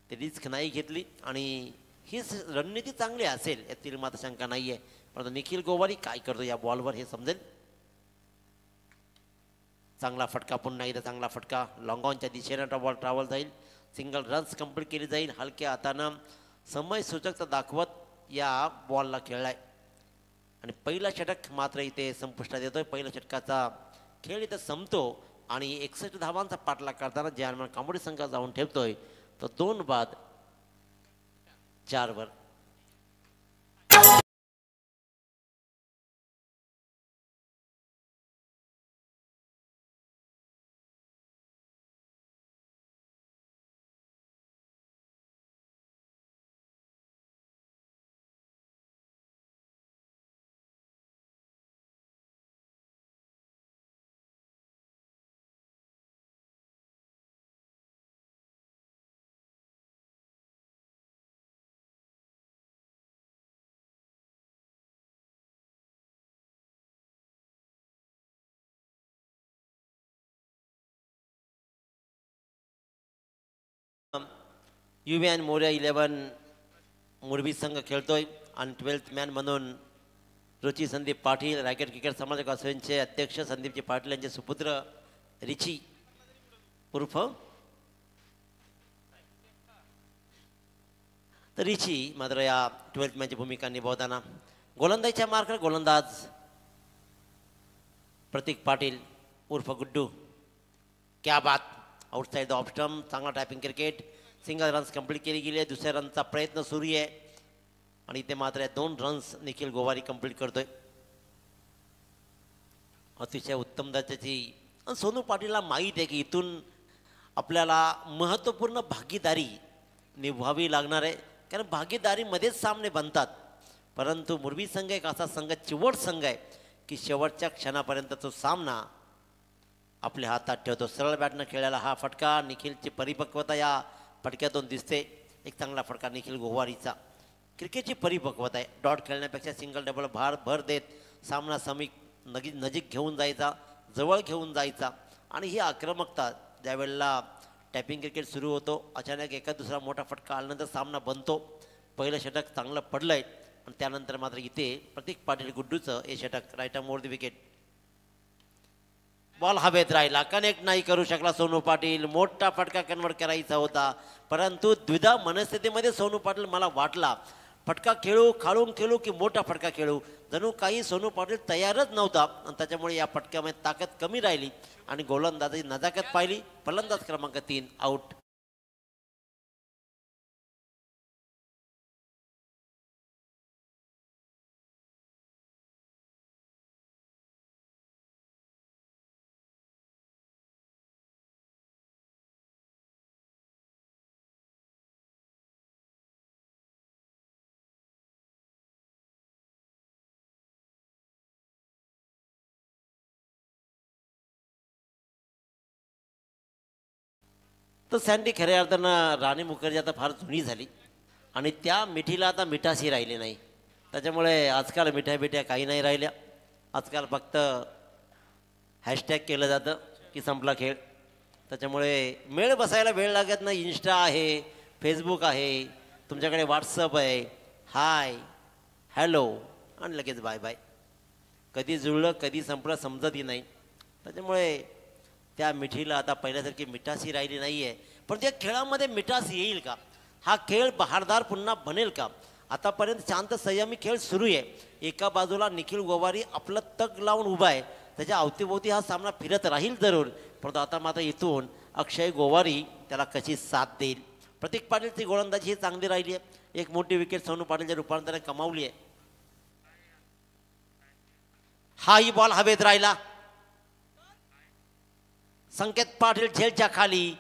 ते रिस्क नाही घेतली आणि ही रणनीती चांगली असेल यातील मात्र शंका नाही आहे. परंतु निखिल गोवारी काय करतो या बॉलवर हे समजेल. चांगला फटका, पुन्हा एकदा चांगला फटका. लॉंगॉनच्या दिशेनं बॉल ट्रॅव्हल जाईल, सिंगल रन्स कंप्लीट केली जाईल. हलक्या हातानं समय सूचकता दाखवत या बॉलला खेळलाय आणि पहिला षटक मात्र इथे संपुष्टात येतोय. पहिल्या षटकाचा खेळ इथं संपतो आणि 61 धावांचा पाठलाग करताना जे कांबोडी संघ जाऊन ठेवतोय तो 2 बाद 4 वर. युव्यान मोर्या 11 मुरबी संघ खेळतोय आणि 12th मॅन म्हणून रुची संदीप पाटील, रॅकेट क्रिकेट समाजक असोसिएशनचे अध्यक्ष संदीपजी पाटील यांचे सुपुत्र रिची उर्फ तर रिची मात्र या 12th मॅनची भूमिका निभावताना. गोलंदाजीच्या मार्कर गोलंदाज प्रतीक पाटील उर्फ गुड्डू. क्या बात, आउटसाइड द ऑफ स्टंप. चांगला tapping cricket, single runs complete केली गेली आहे. दुसऱ्या रनचा प्रयत्न सुरू आहे आणि इथे मात्र 2 रन्स निखिल गोवारी कंप्लीट करतोय. अतिशय उत्तम दर्जाची. सोनू पाटीलला माहीत आहे की इथून आपल्याला महत्त्वपूर्ण भागीदारी निभावी लागणार आहे, कारण भागीदारीमध्येच सामने बनतात. परंतु मुरबी संघ एक असा संघ, चिवट संघ आहे की शेवटच्या क्षणापर्यंत तो सामना आपल्या हातात ठेवतो. सरळ बॅटनं खेळायला हा फटका, निखिलची परिपक्वता या फटक्यातून दिसते. एक चांगला फटका निखिल गोवारीचा. क्रिकेटची परिपक्वता आहे. डॉट खेळण्यापेक्षा सिंगल डबल भर देत सामना नजीक घेऊन जायचा, जवळ घेऊन जायचा आणि ही आक्रमकता ज्यावेळेला टॅपिंग क्रिकेट सुरू होतो, अचानक एका दुसरा मोठा फटका आल्यानंतर सामना बनतो. पहिलं षटक चांगलं पडलंय आणि त्यानंतर मात्र इथे प्रतीक पाटील गुड्डूचं हे षटक right more the wicket. Ball हवेत राहिला, कनेक्ट नाही करू शकला सोनू पाटील. मोठा फटका कन्वर्ट करायचा होता, परंतु द्विधा मनस्थितीमध्ये सोनू पाटील मला वाटला फटका खेळू, खाळून खेळू की मोठा फटका खेळू. जणू काही सोनू पाटील तयारच नव्हता आणि त्याच्यामुळे या फटक्यामध्ये ताकद कमी राहिली आणि गोलंदाजी नजाकत पाहिली. फलंदाज क्रमांक 3 आउट. तर सँडी खऱ्या अर्थानं राणी मुखर्जी आता फार जुनी झाली आणि त्या मिठीला आता मिठाशी राहिली नाही. त्याच्यामुळे आजकाल मिठ्या काही नाही राहिल्या. आजकाल फक्त हॅशटॅग केलं जातं की संपला खेळ. त्याच्यामुळे मेळ बसायला वेळ लागत नाही. इन्स्टा आहे, फेसबुक आहे, तुमच्याकडे व्हॉट्सअप आहे, हाय हॅलो आणि लगेच बाय बाय. कधी जुळलं कधी संपलं समजतही नाही. त्याच्यामुळे त्या मिठीला आता पहिल्यासारखी मिठासी राहिली नाही आहे. पण त्या खेळामध्ये मिठास येईल का? हा खेळ बहारदार पुन्हा बनेल का? आतापर्यंत शांत संयमी खेळ सुरू आहे. एका बाजूला निखिल गोवारी आपलं तग लावून उभा आहे. त्याच्या अवतीभोवती हा सामना फिरत राहील जरूर. परंतु आता मात्र इथून अक्षय गोवारी त्याला कशी साथ देईल. प्रतीक पाटीलची गोलंदाजी ही चांगली राहिली आहे. एक मोठी विकेट सोनू पाटीलच्या रूपांतराने कमावली आहे. हाही बॉल हवेत राहिला. संकेत पाटील झेलच्या खाली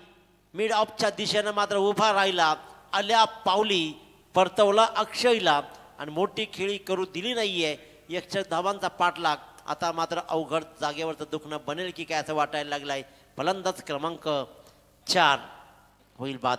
मिड ऑफच्या दिशेनं मात्र उभा राहिला. आल्या पावली परतवला अक्षयला आणि मोठी खेळी करू दिली नाहीये. 100 धावांचा पाठलाग. आता मात्र अवघड जागेवरचं दुखणं बनेल की काय असं वाटायला लागलंय. फलंदाज क्रमांक 4 होईल बाद.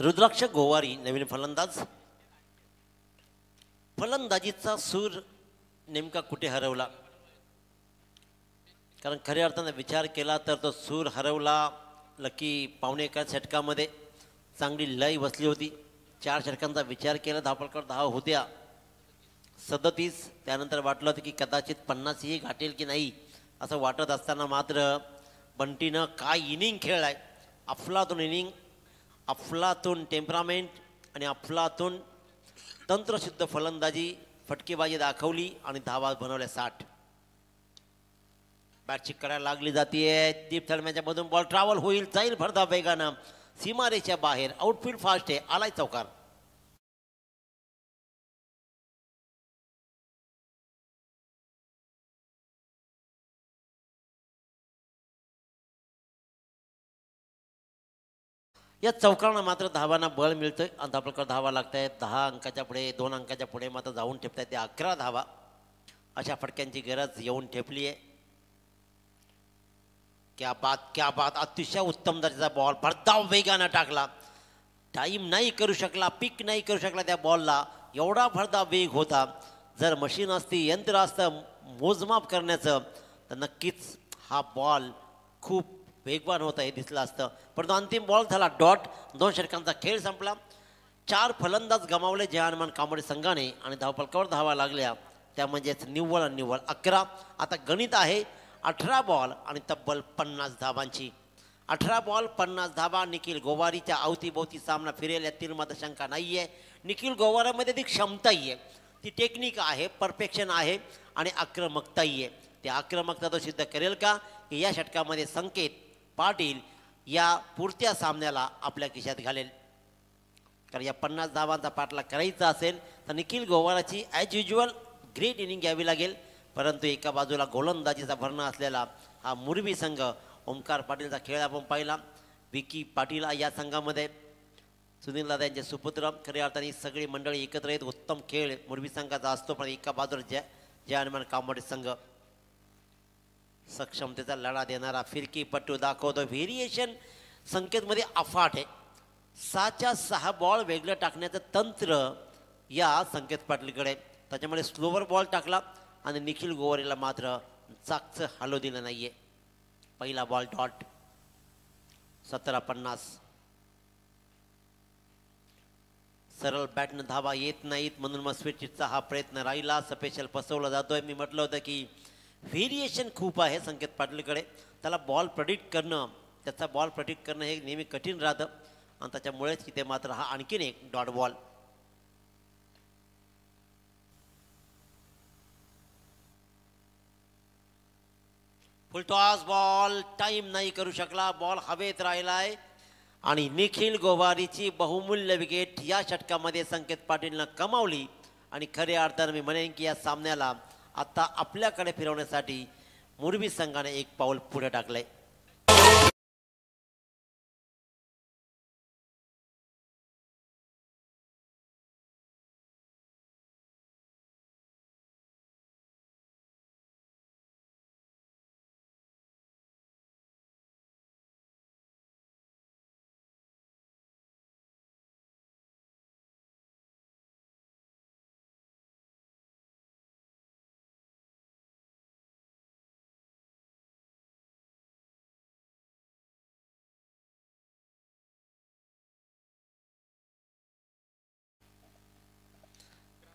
रुद्राक्ष गोवारी नवीन फलंदाज. फलंदाजीचा सूर नेमका कुठे हरवला? कारण खऱ्या अर्थानं विचार केला तर तो सूर हरवला लकी पावणे एका षटकामध्ये. चांगली लय बसली होती. 4 षटकांचा विचार केला. धापलकर धाव होत्या 37. त्यानंतर वाटलं होतं की कदाचित 50 ही गाठेल की नाही असं वाटत असताना मात्र बंटीनं काय इनिंग खेळलाय. अफलातून इनिंग, अफलातून टेम्परामेंट आणि अफलातून तंत्रशुद्ध फलंदाजी, फटकेबाजी दाखवली आणि धावा बनवल्या 60. बॅटची कड्या लागली जातीये. दीप थर्म्याच्या मधून बॉल ट्रॅव्हल होईल, जाईल भरधाव वेगानं सीमारेच्या बाहेर. आउटफील्ड फास्ट आहे. आलाय चौकार. या चौकारांना मात्र धावांना बळ मिळतंय. अशा प्रकारे धावा लागत आहेत. 10 अंकाच्या पुढे, 2 अंकाच्या पुढे मात्र जाऊन ठेपत आहेत. 11 धावा. अशा फटक्यांची गरज येऊन ठेपली आहे. क्या बात, क्या बात. अतिशय उत्तम दर्जाचा बॉल भरधाव वेगानं टाकला. टाईम नाही करू शकला, पिक नाही करू शकला त्या बॉलला. एवढा भरधाव वेग होता. जर मशीन असती, यंत्र असतं मोजमाप करण्याचं तर नक्कीच हा बॉल खूप वेगवान होता हे दिसलं असतं. परंतु अंतिम बॉल झाला डॉट. 2 षटकांचा खेळ संपला. 4 फलंदाज गमावले जय हनुमान कांबळे संघाने आणि धावफलकावर धावा लागल्या त्या म्हणजेच निव्वळ आणि निव्वळ 11. आता गणित आहे 18 बॉल आणि तब्बल 50 धावांची. 18 बॉल 50 धावा. निखिल गोवारीच्या अवतीभोवती सामना फिरेल यातील मात्र शंका नाही आहे. निखिल गोवारामध्ये ती क्षमताही आहे, ती टेक्निक आहे, परफेक्शन आहे आणि आक्रमकताही आहे. त्या आक्रमकता तो सिद्ध करेल का की या षटकामध्ये संकेत पाटील या पुरत्या सामन्याला आपल्या खिशात घालेल? कारण या 50 धावांचा पाठलाग करायचा असेल तर निखिल गोवाराची ॲज युज्युअल ग्रेट इनिंग घ्यावी लागेल. परंतु एका बाजूला गोलंदाजीचा भरणा असलेला हा मुरबी संघ, ओमकार पाटीलचा खेळ आपण पाहिला. विकी पाटील या संघामध्ये, सुनील दादा यांचे सुपुत्र. खऱ्या अर्थाने सगळी मंडळी एकत्र येत उत्तम खेळ मुरबी संघाचा असतो. पण एका बाजूला जय हनुमान कांबळे संघ सक्षमतेचा लढा देणारा फिरकीपट्टू दाखवतो. व्हेरिएशन संकेतमध्ये अफाट आहे. 6च्या 6 बॉल वेगळं टाकण्याचं तंत्र या संकेत पाटीलकडे. त्याच्यामुळे स्लोवर बॉल टाकला आणि निखिल गोवारीला मात्र चाकचं हलू दिलं नाहीये. पहिला बॉल डॉट. 17-50. सरळ बॅटनं धावा येत नाहीत म्हणून मग स्विचिटचा हा प्रयत्न राहिला. स्पेशल फसवला जातोय. मी म्हटलं होतं की व्हेरिएशन खूप आहे संकेत पाटीलकडे. त्याला बॉल प्रेडिक्ट करणं, त्याचा बॉल प्रेडिक्ट करणं हे नेहमी कठीण राहतं आणि त्याच्यामुळेच इथे मात्र हा आणखीन एक dot ball. Full toss ball time नाही करू शकला, बॉल हवेत राहिलाय आणि निखिल गोवारीची बहुमूल्य विकेट या षटकामध्ये संकेत पाटीलनं कमावली आणि खऱ्या अर्थानं मी म्हणेन की या सामन्याला आता आपल्याकडे फिरवण्यासाठी मुरबी संघाने एक पाऊल पुढे टाकलंय.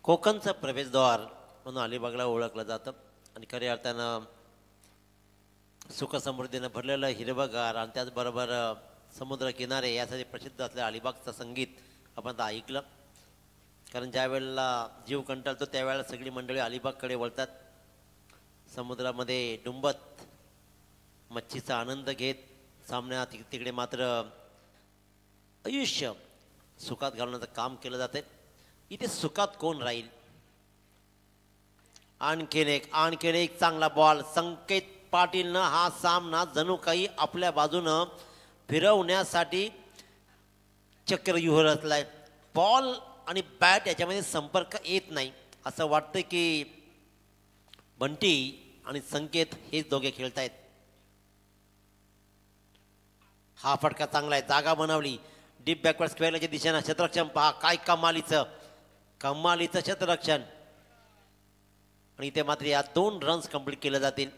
कोकणचं प्रवेशद्वार म्हणून अलिबागला ओळखलं जातं आणि खऱ्या अर्थानं सुखसमृद्धीनं भरलेलं हिरवंगार आणि त्याचबरोबर समुद्र किनारे यासाठी प्रसिद्ध असलेलं अलिबागचं संगीत आपण आता ऐकलं. कारण ज्या वेळेला जीव कंटाळतो त्यावेळेला सगळी मंडळी अलिबागकडे वळतात. समुद्रामध्ये डुंबत मच्छीचा आनंद घेत सामन्या तिकडे मात्र आयुष्य सुखात घालवण्याचं काम केलं जाते. इथे सुखात कोण राहील? आणखीन एक चांगला बॉल. संकेत पाटीलनं हा सामना जणू काही आपल्या बाजूनं फिरवण्यासाठी चक्रव्यूह रचलाय. बॉल आणि बॅट याच्यामध्ये संपर्क येत नाही. असं वाटतं की बंटी आणि संकेत हेच दोघे खेळतायत. हा फटका चांगला आहे, जागा बनवली डीप बॅकवर्ड स्क्वेअरच्या दिशेनं. क्षेत्ररक्षण पहा, काय कमालीचं क्षेत्ररक्षण. आणि इथे मात्र या 2 रन्स कंप्लीट केले जातील.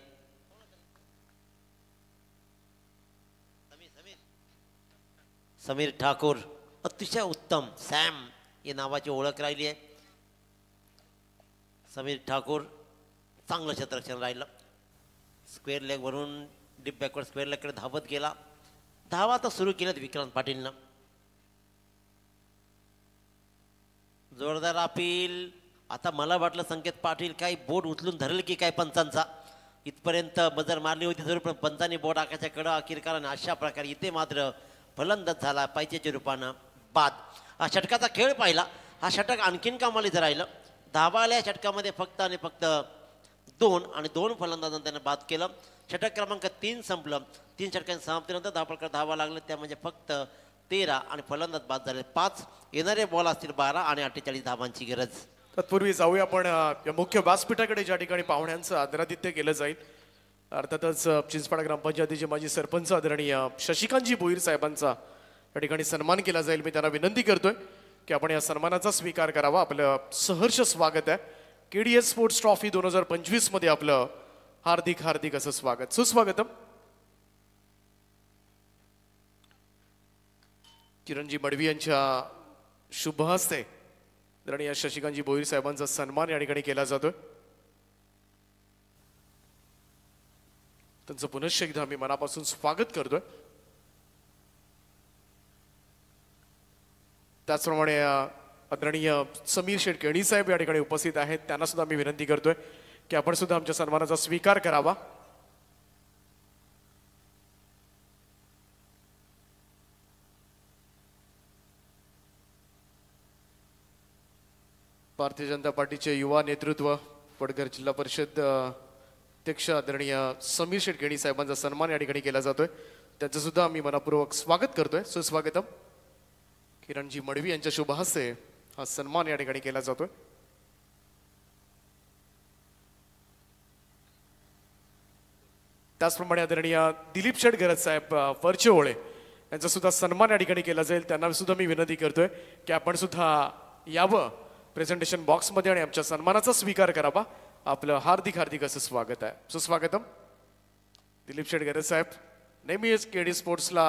समीर ठाकूर अतिशय उत्तम, सॅम या नावाची ओळख राहिली आहे. समीर ठाकूर चांगलं क्षेत्ररक्षण राहिलं. स्क्वेअर लेग वरून डीप बॅकवर्ड स्क्वेअर लेगकडे धावत गेला. धावा तर सुरू केल्यात विक्रांत पाटीलनं. जोरदार अपील. आता मला वाटलं संकेत पाटील काही बोट उचलून धरेल की काय पंचांचा. इथपर्यंत बजर मारली होती जरूर, पण पंचांनी बोट आकाच्या कडं अखेरकार आणि अशा प्रकारे इथे मात्र फलंदाज झाला पायथ्याच्या रूपानं बाद. हा षटकाचा खेळ पाहिला. हा षटक आणखीन कमालीचं राहिलं. धावा आल्या षटकामध्ये फक्त आणि फक्त 2 आणि 2 फलंदाजांना त्यानं बाद केलं. षटक क्रमांक 3 संपलं. 3 षटकांच्या समाप्तीनंतर धावफलकावर धावा लागले, त्या म्हणजे फक्त 13 आणि फलंदाज बाद झाले 5. येणारे बॉल असतील 12 आणि 48 धावांची गरज. तत्पूर्वी जाऊया आपण या मुख्य व्यासपीठाकडे, ज्या ठिकाणी पाहुण्यांचं आदरातिथ्य केलं जाईल. अर्थातच चिंचपाडा ग्रामपंचायतीचे माजी सरपंच आदरणीय शशिकांतजी भोईर साहेबांचा या ठिकाणी सन्मान केला जाईल. मी त्यांना विनंती करतोय की आपण या सन्मानाचा स्वीकार करावा. आपलं सहर्ष स्वागत आहे. KDS स्पोर्ट्स ट्रॉफी 2025 मध्ये आपलं हार्दिक हार्दिक असं स्वागत, सुस्वागतम. किरणजी मडवी यांच्या शुभ हस्ते आदरणीय शशिकांतजी भोईर साहेबांचा सन्मान या ठिकाणी केला जातोय. त्यांचं पुनश्च एकदा मी मनापासून स्वागत करतोय. त्याचप्रमाणे आदरणीय समीर शेठ केणी साहेब या ठिकाणी उपस्थित आहेत. त्यांना सुद्धा मी विनंती करतोय की आपण सुद्धा आमच्या सन्मानाचा स्वीकार करावा. भारतीय जनता पार्टीचे युवा नेतृत्व वडगर जिल्हा परिषद अध्यक्ष आदरणीय समीर शेठ केणी साहेबांचा सन्मान या ठिकाणी केला जातोय. त्यांचं सुद्धा मी मनापूर्वक स्वागत करतोय, सुस्वागतम. किरणजी मडवी यांच्या शुभ हस्ते हा सन्मान या ठिकाणी केला जातोय. त्याचप्रमाणे आदरणीय दिलीप शेठ गरज साहेब वरचेओळे यांचा सुद्धा सन्मान या ठिकाणी केला जाईल. त्यांना सुद्धा मी विनंती करतोय की आपण सुद्धा यावं प्रेझेंटेशन बॉक्समध्ये आणि आमच्या सन्मानाचा स्वीकार करावा. आपलं हार्दिक हार्दिक असं स्वागत आहे, सुस्वागतम. दिलीप शेठ गरज साहेब नेहमीच KD स्पोर्ट्सला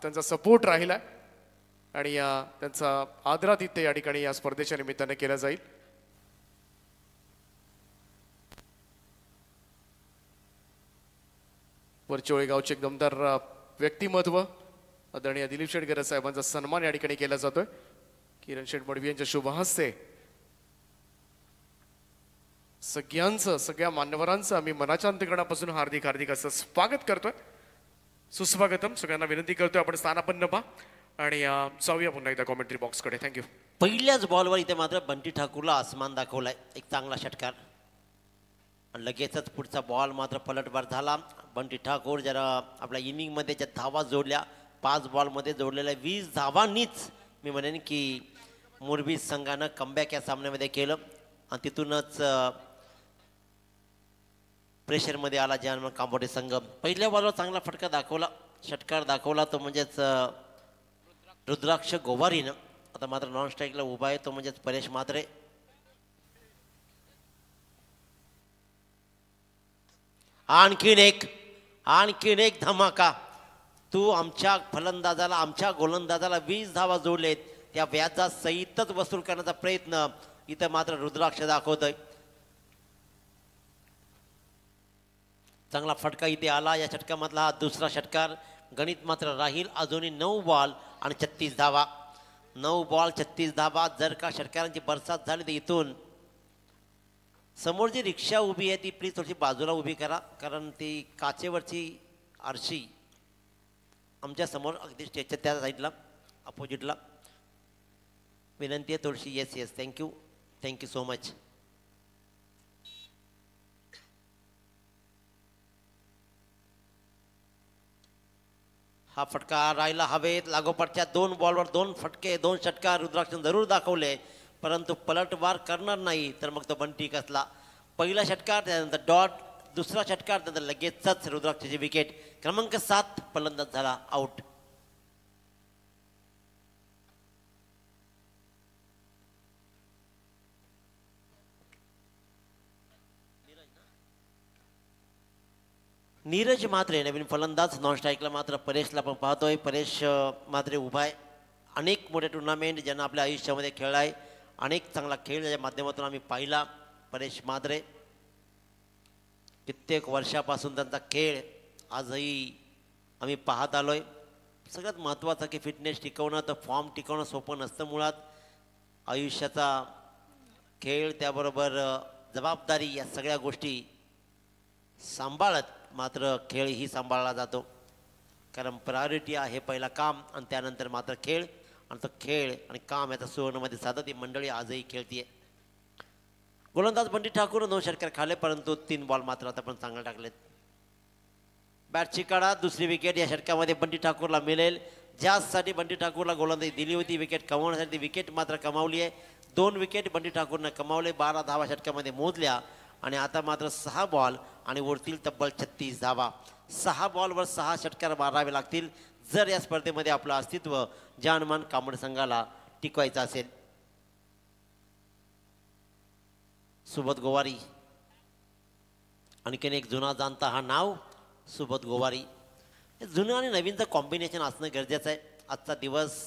त्यांचा सपोर्ट राहिला आणि त्यांचा आदरातिथ्य या ठिकाणी या स्पर्धेच्या निमित्ताने केला जाईल. वरचोळी गावचे दमदार व्यक्तिमत्व आदरणीय दिलीप शेठ गरज साहेबांचा सन्मान या ठिकाणी केला जातोय. किरण शेठ मडवी यांच्या शुभ हस्ते सगळ्यांचं सगळ्या मान्यवरांचं आम्ही मनाच्या अंतकरणापासून हार्दिक हार्दिक असं स्वागत करतोय. सुस्वागतम. सगळ्यांना विनंती करतोय आपण स्थानापन्न पहा आणि जाऊया पुन्हा एकदा कॉमेंट्री बॉक्सकडे. थँक्यू. पहिल्याच बॉलवर इथे मात्र बंटी ठाकूरला आसमान दाखवलाय, एक चांगला षटकार. आणि लगेचच पुढचा बॉल मात्र पलटवार झाला. बंटी ठाकूर जरा आपल्या इनिंगमध्ये ज्या धावा जोडल्या, 5 बॉलमध्ये जोडलेल्या 20 धावांनीच मी म्हणेन की मोरबी संघानं कमबॅक या सामन्यामध्ये केलं आणि तिथूनच प्रेशरमध्ये आला ज्यामुळे कांबोटे संघ. पहिल्या बॉलवर चांगला फटका दाखवला, षटकार दाखवला तो म्हणजेच रुद्राक्ष गोवारीनं. आता मात्र नॉन स्ट्राईकला उभा आहे तो म्हणजेच परेश म्हात्रे. आणखीन एक धमाका. तू आमच्या फलंदाजाला, आमच्या गोलंदाजाला 20 धावा जोडलेत, त्या व्याजा सहितच वसूल करण्याचा प्रयत्न इथं मात्र रुद्राक्ष दाखवतोय. चांगला फटका इथे आला. या षटकामधला हा दुसरा षटकार. गणित मात्र राहील अजूनही 9 बॉल आणि 36 धावा. 9 बॉल 36 धावा. जर का षटकारांची बरसात झाली तर इथून समोर जी रिक्षा उभी आहे ती प्लीज थोडीशी बाजूला उभी करा, कारण ती काचेवरची आरशी आमच्या समोर अगदी स्टेजच्या त्या साईडला अपोजिटला. विनंती आहे थोडीशी. Yes thank you so much. हा फटका राहिला हवेत. लागोपाठच्या 2 बॉलवर 2 फटके, 2 षटकार रुद्राक्षन जरूर दाखवले, परंतु पलटवार करणार नाही तर मग तो बंटी कसला. पहिला षटकार, त्यानंतर डॉट, दुसरा षटकार, त्यानंतर लगेचच रुद्राक्षची विकेट. क्रमांक 7 फलंदाज झाला आउट. नीरज म्हात्रे नवीन फलंदाज. नॉन स्ट्राईकला मात्र परेशला पण पाहतोय. परेश म्हात्रे उभा आहे. अनेक मोठे टुर्नामेंट ज्यांना आपल्या आयुष्यामध्ये खेळला आहे, अनेक चांगला खेळ ज्याच्या माध्यमातून आम्ही पाहिला. परेश म्हात्रे कित्येक वर्षापासून त्यांचा खेळ आजही आम्ही पाहत आलोय. सगळ्यात महत्त्वाचं की फिटनेस टिकवणं, तर फॉर्म टिकवणं सोपं नसतं मुळात. आयुष्याचा खेळ, त्याबरोबर जबाबदारी, या सगळ्या गोष्टी सांभाळत मात्र खेळही सांभाळला जातो, कारण प्रायोरिटी आहे पहिला काम आणि त्यानंतर मात्र खेळ. आणि तो खेळ आणि काम याचा सुवर्णमध्ये साधत ही मंडळी आजही खेळतीये. गोलंदाज बंटी ठाकूर 9 षटकार खाले, परंतु 3 बॉल मात्र आता पण चांगले टाकलेत. बॅटची काढा. दुसरी विकेट या षटकामध्ये बंटी ठाकूरला मिळेल. ज्यासाठी बंटी ठाकूरला गोलंदाजी दिली होती विकेट कमावण्यासाठी, विकेट मात्र कमावली आहे. 2 विकेट बंटी ठाकूरनं कमावले. 12 धावा षटकामध्ये मोजल्या आणि आता मात्र 6 बॉल आणि वरतील तब्बल 36 धावा. 6 बॉलवर 6 षटकार मारावे लागतील जर या स्पर्धेमध्ये आपलं अस्तित्व जानमान कांबोटे संघाला टिकवायचं असेल. सुबोध गोवारी, आणखीन एक जुना जाणता हा नाव सुबोध गोवारी. जुनं आणि नवीनचं कॉम्बिनेशन असणं गरजेचं आहे. आजचा दिवस,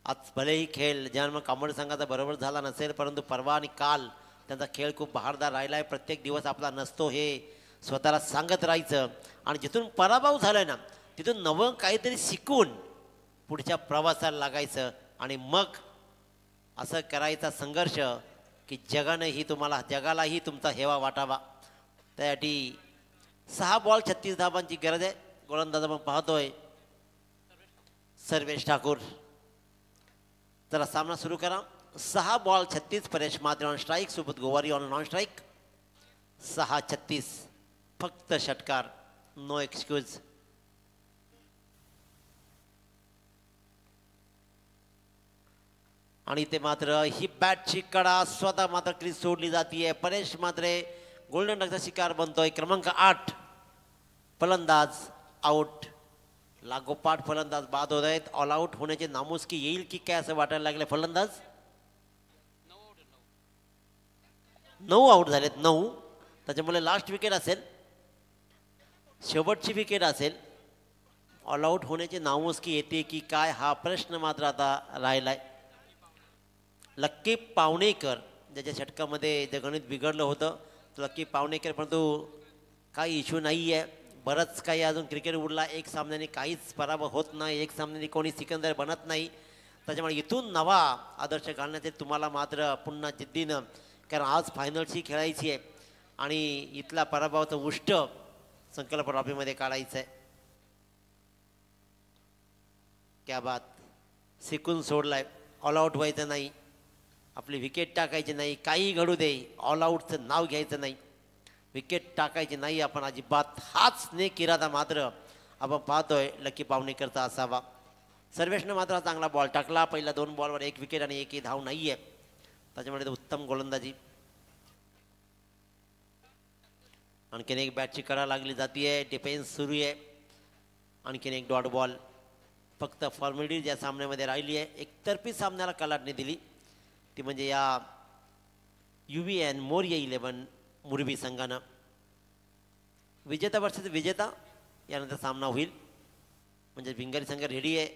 आज भलेही खेळ जानमान कांबोटे संघाचा बरोबर झाला नसेल, परंतु परवा आणि काल त्यांचा खेळ खूप बहारदार राहिला आहे. प्रत्येक दिवस आपला नसतो हे स्वतःला सांगत राहायचं आणि जिथून पराभव झालाय ना तिथून नवं काहीतरी शिकून पुढच्या प्रवासाला लागायचं आणि मग असं करायचा संघर्ष की जगालाही तुमचा हेवा वाटावा. त्यासाठी 6 बॉल 36 धावांची गरज आहे. गोलंदाज आपण पाहतोय सर्वेश ठाकूर. चला सामना सुरू करा. 6 ball 36. Paresh Mhatre on strike, Subodh Gowari on non strike. 6-36 फक्त षटकार, नो एक्सक्यूज. आणि ते मात्र ही बॅटची कडा स्वतः मात्र क्रीज सोडली जाते. परेश म्हात्रे गोल्डन डकचा शिकार बनतोय. क्रमांक 8 फलंदाज आउट. लागोपाठ फलंदाज बाद होत आहेत. ऑल आउट होण्याचे नामुष्की येईल की काय असं वाटायला लागले. फलंदाज 9 आउट झालेत. 9, त्याच्यामुळे लास्ट विकेट असेल, शेवटची विकेट असेल. ऑल आउट होण्याची नामुष्की येते की काय हा प्रश्न मात्र आता राहिलाय. लक्की पावणेकर ज्याच्या षटकामध्ये जे गणित बिघडलं होतं, लक्की पावणेकर, परंतु काही इश्यू नाही आहे. बरंच काही अजून क्रिकेट उडला. 1 सामन्याने काहीच पराभव होत नाही, 1 सामन्याने कोणी सिकंदर बनत नाही. त्याच्यामुळे इथून नवा आदर्श घालण्याचे तुम्हाला मात्र पुन्हा जिद्दीनं कारण आज फायनलची खेळायची आहे आणि इथला पराभवाचं उष्ट संकल्प ट्रॉफीमध्ये काढायचं आहे. क्या बात, शिकून सोडलाय. ऑल आऊट व्हायचं नाही, आपली विकेट टाकायची नाही, काही घडू दे, ऑल आऊटचं नाव घ्यायचं नाही, विकेट टाकायची नाही आपण अजिबात. हाच नेक इरादा मात्र आपण पाहतोय लकी पावणेकरचा असावा. सर्वेशनं मात्र हा चांगला बॉल टाकला. पहिल्या 2 बॉलवर 1 विकेट आणि 1ही धाव नाही आहे, त्याच्यामुळे उत्तम गोलंदाजी. आणखीन एक बॅटची कडा लागली जाते, डिफेन्स सुरू आहे. आणखीन एक डॉट बॉल. फक्त फॉर्मॅलिटी या सामन्यामध्ये राहिली आहे. एकतर्फी सामन्याला कलाटणी दिली ती म्हणजे या UVN मोरिया 11 मुरबी संघानं. विजेता वर्षाचा विजेता यानंतर सामना होईल. म्हणजे भिंगारी संघ रेडी आहे.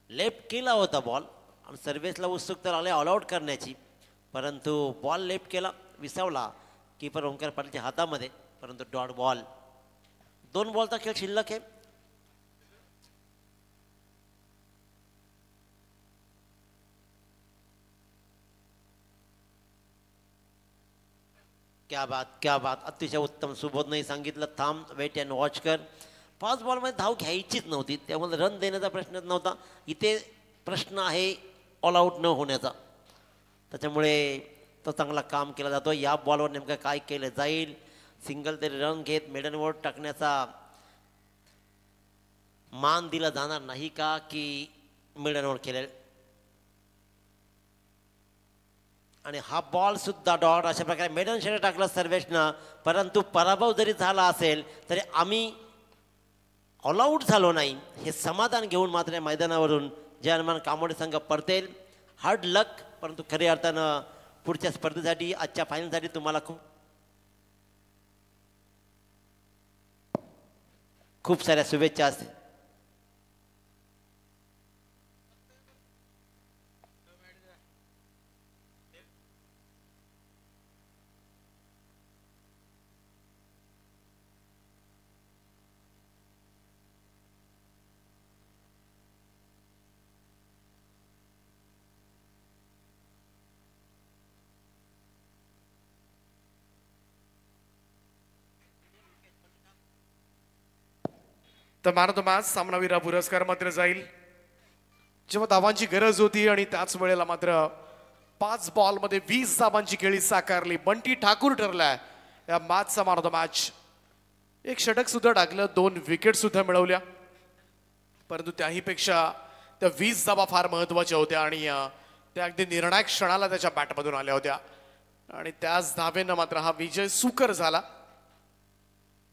लेफ्ट केला होता बॉल आणि सर्व्हिसला उत्सुकता आले ऑल आऊट करण्याची, परंतु बॉल लेफ्ट केला, विसावला कीपर ओंकार पाटीलच्या हातामध्ये, परंतु डॉट बॉल. 2 बॉलचा खेळ शिल्लक आहे. क्या बात, क्या बात, अतिशय उत्तम. सुबोधनंही सांगितलं थांब, वेट अँड वॉच कर. 5 बॉलमध्ये धाव घ्यायचीच नव्हती, त्यामुळे रन देण्याचा प्रश्नच नव्हता. इथे प्रश्न आहे ऑल आऊट न होण्याचा, त्याच्यामुळे तो चांगला काम केला जातो. या बॉलवर नेमकं काय केलं जाईल, सिंगल तरी रन घेत मेडनवर टाकण्याचा मान दिला जाणार नाही का, की मेडनवर केलेल. आणि हा बॉल सुद्धा डॉट. अशा प्रकारे मेडन शेड टाकला सर्वेशनं, परंतु पराभव जरी झाला असेल तरी आम्ही ऑल आऊट झालो नाही हे समाधान घेऊन मात्र या मैदानावरून जे हनुमान कामोडे संघ परतेल. हार्ड लक, परंतु खऱ्या अर्थानं पुढच्या स्पर्धेसाठी, आजच्या फायनलसाठी तुम्हाला खूप साऱ्या शुभेच्छा असतील. तर मॅन ऑफ द मॅच सामनावीर हा पुरस्कार मात्र जाईल. जेव्हा धावांची गरज होती आणि त्याच वेळेला मात्र 5 बॉलमध्ये 20 धावांची खेळी साकारली. बंटी ठाकूर ठरलाय या मॅचचा मॅन ऑफ द मॅच. 1 षटक सुद्धा टाकलं, 2 विकेट सुद्धा मिळवल्या, परंतु त्याही पेक्षा त्या 20 धावा फार महत्वाच्या होत्या आणि त्या अगदी निर्णायक क्षणाला त्याच्या बॅटमधून आल्या होत्या आणि त्याच धावेनं मात्र हा विजय सुकर झाला.